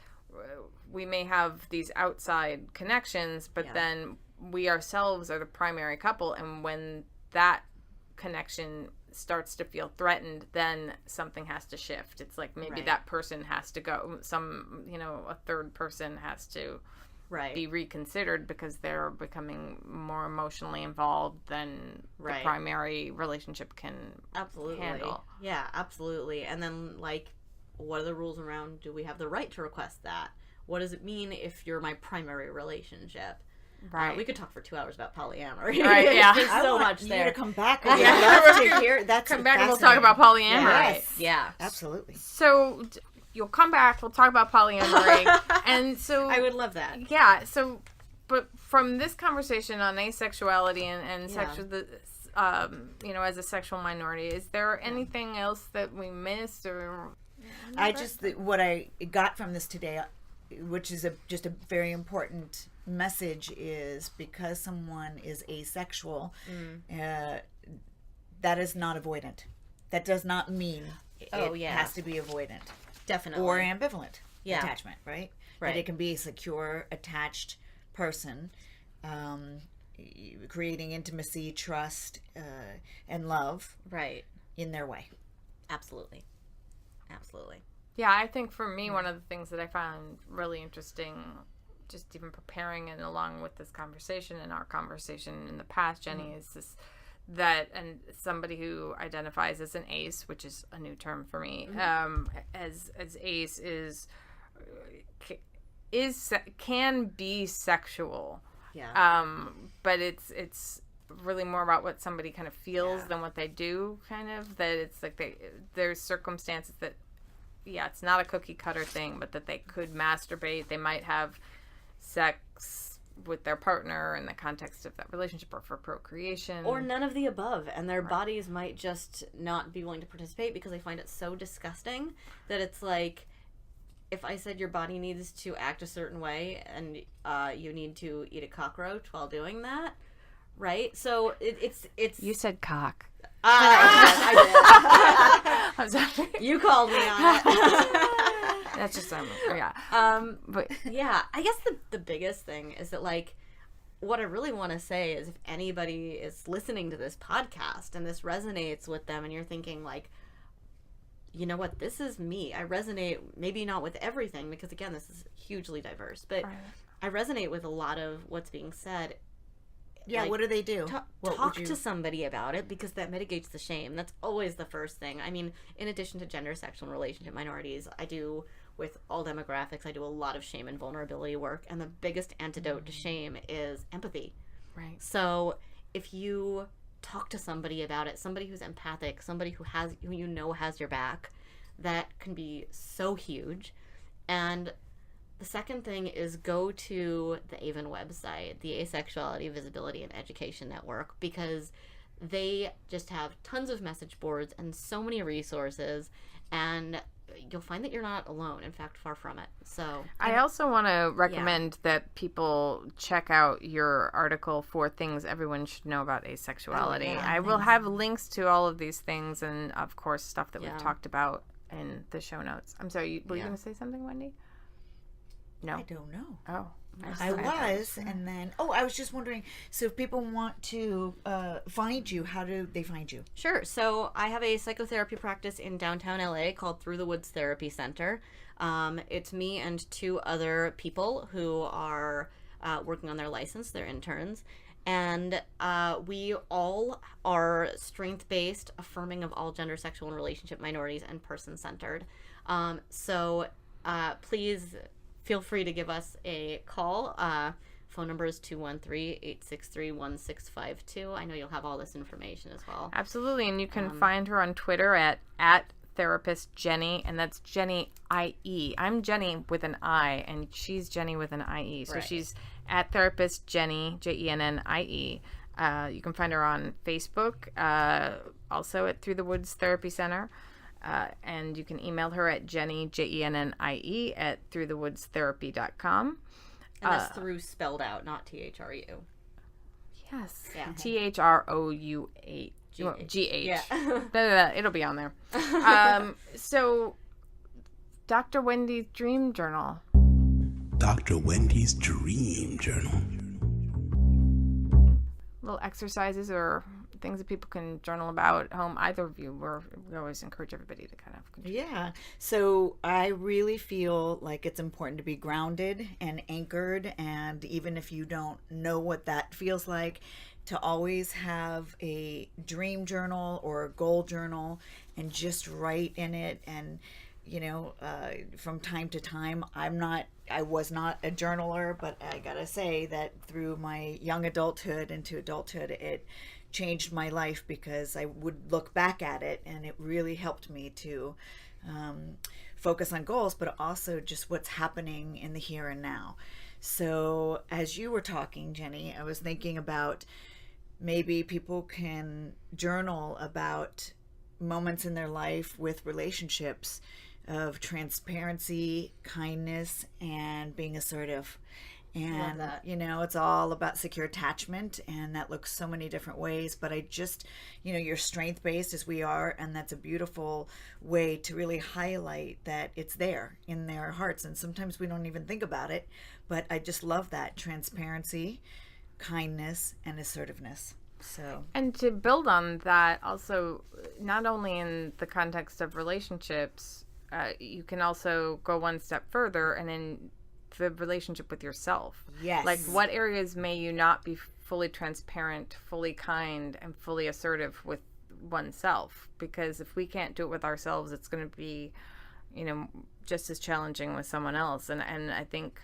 we may have these outside connections, but then we ourselves are the primary couple, and when that connection starts to feel threatened, then something has to shift. It's like maybe that person has to go. A third person has to be reconsidered because they're becoming more emotionally involved than the primary relationship can handle. Yeah, absolutely. And then, like, what are the rules around, do we have the right to request that? What does it mean if you're my primary relationship? Right. We could talk for 2 hours about polyamory. Right, yeah. There's so much there. You to come back. I'd love to hear. That's come back and we'll talk about polyamory. Yes. Yeah. Absolutely. So you'll come back, we'll talk about polyamory. And so I would love that. Yeah. So, but from this conversation on asexuality and sexual, as a sexual minority, is there anything else that we missed or? What I got from this today, which is just a very important message, is because someone is asexual, that is not avoidant. That does not mean it has to be avoidant. Definitely. Or ambivalent attachment, right? That it can be a secure, attached person, creating intimacy, trust, and love in their way. Absolutely. Absolutely. Yeah, I think for me, one of the things that I found really interesting, just even preparing and along with this conversation and our conversation in the past, Jenny, is this, and somebody who identifies as an ace, which is a new term for me, as ace can be sexual. Yeah. But it's really more about what somebody kind of feels than what they do, kind of, that it's like there's circumstances that it's not a cookie cutter thing, but that they could masturbate, they might have sex with their partner in the context of that relationship or for procreation, or none of the above, and their bodies might just not be willing to participate because they find it so disgusting that it's like, if I said your body needs to act a certain way and you need to eat a cockroach while doing that, right? So it's you said cock. I did. I'm sorry. You called me on it. That's just but yeah, I guess the biggest thing is that, like, what I really want to say is, if anybody is listening to this podcast and this resonates with them, and you're thinking like, you know what, this is me. I resonate, maybe not with everything, because again, this is hugely diverse, but I resonate with a lot of what's being said. Yeah, like, what do they do? Talk to somebody about it, because that mitigates the shame. That's always the first thing. I mean, in addition to gender, sexual, and relationship minorities, I do, with all demographics, I do a lot of shame and vulnerability work, and the biggest antidote to shame is empathy. Right. So if you talk to somebody about it, somebody who's empathic, somebody who you know has your back, that can be so huge. And the second thing is, go to the AVEN website, the Asexuality, Visibility, and Education Network, because they just have tons of message boards and so many resources, and you'll find that you're not alone. In fact, far from it. So I also want to recommend that people check out your article for things everyone should know about asexuality. I will have links to all of these things, and of course stuff that we've talked about in the show notes. I'm sorry, were you going to say something, Wendy? No. I don't know. Oh. I was, and then, I was just wondering, so if people want to find you, how do they find you? Sure. So I have a psychotherapy practice in downtown LA called Through the Woods Therapy Center. It's me and 2 other people who are working on their license. They're interns. And we all are strength-based, affirming of all gender, sexual, and relationship minorities, and person-centered. So please feel free to give us a call. Phone number is 213-863-1652. I know you'll have all this information as well. Absolutely. And you can find her on Twitter at therapist Jenny, and that's Jenny IE. I'm Jenny with an I, and she's Jenny with an IE. So she's at therapist Jenny, JENNIE. You can find her on Facebook, also at Through the Woods Therapy Center. And you can email her at Jenny, JENNIE, at throughthewoodsTherapy.com. And that's through spelled out, not THRU. Yes. Yeah. THROUH. GH. Yeah. It'll be on there. So, Dr. Wendy's Dream Journal. Dr. Wendy's Dream Journal. Little exercises or things that people can journal about at home. Either of you, we always encourage everybody to kind of contribute. Yeah. So I really feel like it's important to be grounded and anchored. And even if you don't know what that feels like, to always have a dream journal or a goal journal and just write in it. And, from time to time, I was not a journaler, but I gotta say that through my young adulthood into adulthood, it changed my life because I would look back at it and it really helped me to focus on goals, but also just what's happening in the here and now. So as you were talking, Jenny, I was thinking about maybe people can journal about moments in their life with relationships of transparency, kindness, and being assertive. And, it's all about secure attachment, and that looks so many different ways. But I just, you're strength-based as we are, and that's a beautiful way to really highlight that it's there in their hearts. And sometimes we don't even think about it, but I just love that transparency, kindness, and assertiveness. So, and to build on that, also, not only in the context of relationships, you can also go one step further and in the relationship with yourself. Yes. Like, what areas may you not be fully transparent, fully kind, and fully assertive with oneself? Because if we can't do it with ourselves, it's going to be, just as challenging with someone else. And I think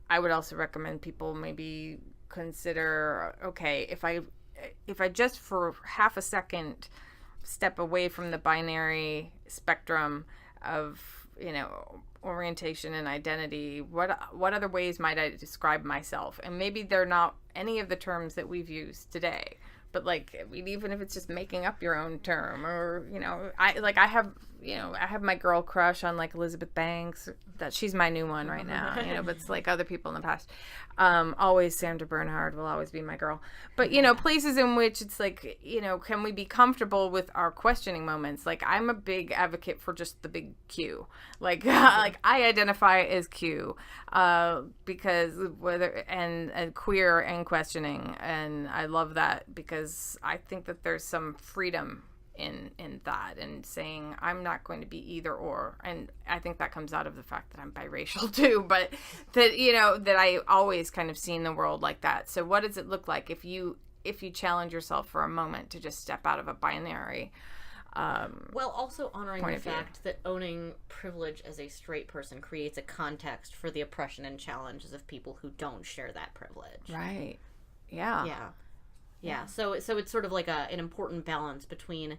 I would also recommend people maybe consider, okay, if I just for half a second step away from the binary spectrum of, orientation and identity, what other ways might I describe myself? And maybe they're not any of the terms that we've used today, but even if it's just making up your own term, or I have my girl crush on Elizabeth Banks. That she's my new one right now, but it's other people in the past. Always Sandra Bernhard will always be my girl. But places in which it's can we be comfortable with our questioning moments? I'm a big advocate for just the big Q. I identify as Q, because and queer and questioning, and I love that because I think that there's some freedom in that, and saying I'm not going to be either or. And I think that comes out of the fact that I'm biracial too, but that that I always kind of seen the world like that. So what does it look like if you challenge yourself for a moment to just step out of a binary, well, also honoring the fact that owning privilege as a straight person creates a context for the oppression and challenges of people who don't share that privilege. Right. Yeah. So it's sort of like an important balance between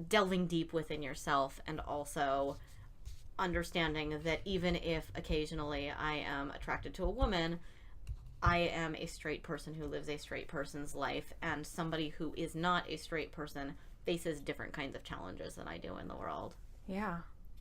delving deep within yourself and also understanding that even if occasionally I am attracted to a woman, I am a straight person who lives a straight person's life, and somebody who is not a straight person faces different kinds of challenges than I do in the world. Yeah.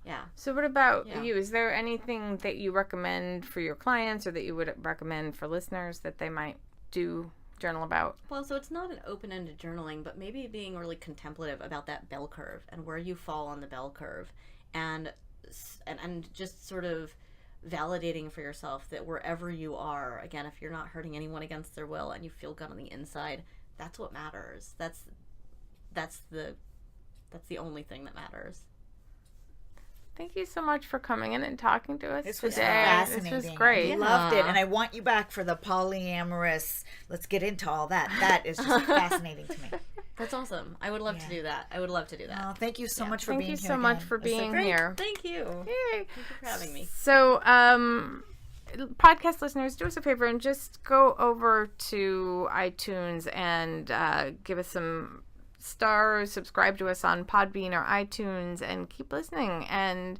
Yeah. So what about you? Is there anything that you recommend for your clients, or that you would recommend for listeners that they might do journal about? Well, so it's not an open-ended journaling, but maybe being really contemplative about that bell curve and where you fall on the bell curve, and just sort of validating for yourself that wherever you are, again, if you're not hurting anyone against their will and you feel good on the inside, that's what matters. That's the only thing that matters. Thank you so much for coming in and talking to us This was today. fascinating. This was great. I loved it, and I want you back for the polyamorous. Let's get into all that. That is just fascinating to me. That's awesome. I would love to do that. I would love to do that. Oh, thank you so much for Thank being you here. so much again. for It was so being great. here. Thank you. Yay. Thank you for having me. So, podcast listeners, do us a favor and just go over to iTunes and give us some stars, subscribe to us on Podbean or iTunes, and keep listening. And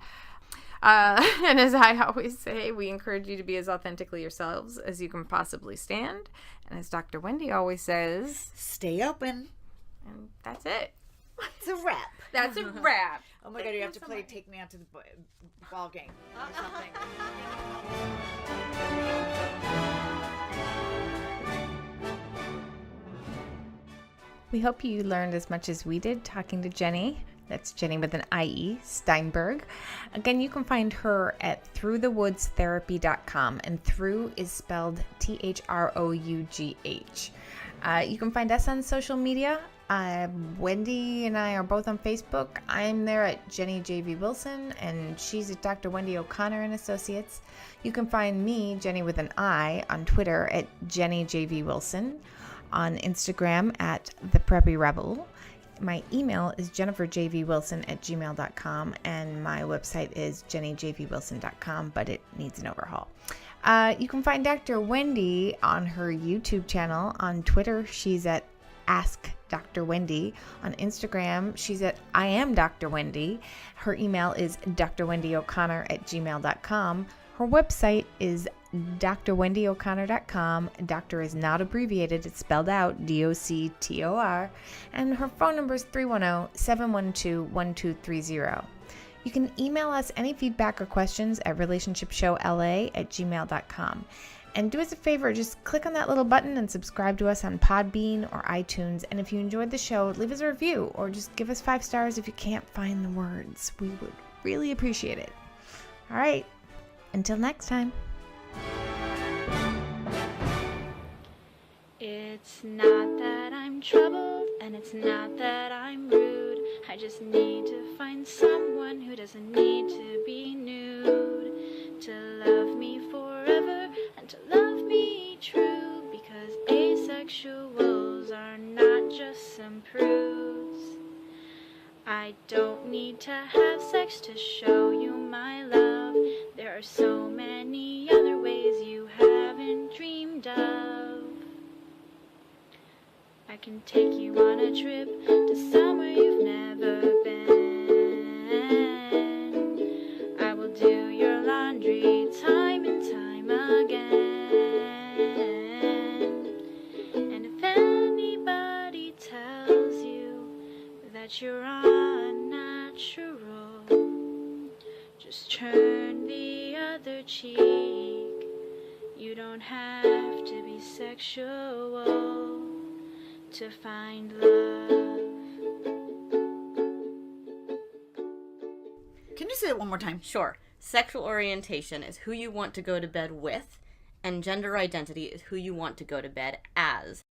as I always say, we encourage you to be as authentically yourselves as you can possibly stand. And as Dr. Wendy always says, Stay open. and that's it. It's a wrap. That's a wrap. Oh my God, you have to play Take Me Out to the Ball Game or something. We hope you learned as much as we did talking to Jenny. That's Jenny with an IE, Steinberg. Again, you can find her at throughthewoodsTherapy.com, and through is spelled THROUGH. You can find us on social media. Wendy and I are both on Facebook. I'm there at Jenny JV Wilson, and she's at Dr. Wendy O'Connor and Associates. You can find me, Jenny with an I, on Twitter at Jenny JV Wilson, on Instagram at The Preppy Rebel. My email is jenniferjvwilson@gmail.com, and my website is jennyjvwilson.com, but it needs an overhaul. You can find Dr. Wendy on her YouTube channel. On Twitter, she's at Ask Dr. Wendy. On Instagram, she's at I Am Dr. Wendy. Her email is drwendyo'connor@gmail.com. Her website is drwendyo'connor.com. Doctor is not abbreviated, it's spelled out DOCTOR. And her phone number is 310-712-1230. You can email us any feedback or questions at relationshipshowla@gmail.com. And do us a favor, just click on that little button and subscribe to us on Podbean or iTunes. And if you enjoyed the show, leave us a review or just give us 5 stars if you can't find the words. We would really appreciate it. All right, until next time. It's not that I'm troubled, and it's not that I'm rude. I just need to find someone who doesn't need to be nude, to love me forever and to love me true, because asexuals are not just some prudes. I don't need to have sex to show you my love. There are so many other ways you haven't dreamed of. I can take you on a trip to somewhere you've never been. I will do your laundry time and time again. And if anybody tells you that you're unnatural, just turn the other cheek. You don't have to be sexual to find love. Can you say it one more time? Sure. Sexual orientation is who you want to go to bed with, and gender identity is who you want to go to bed as.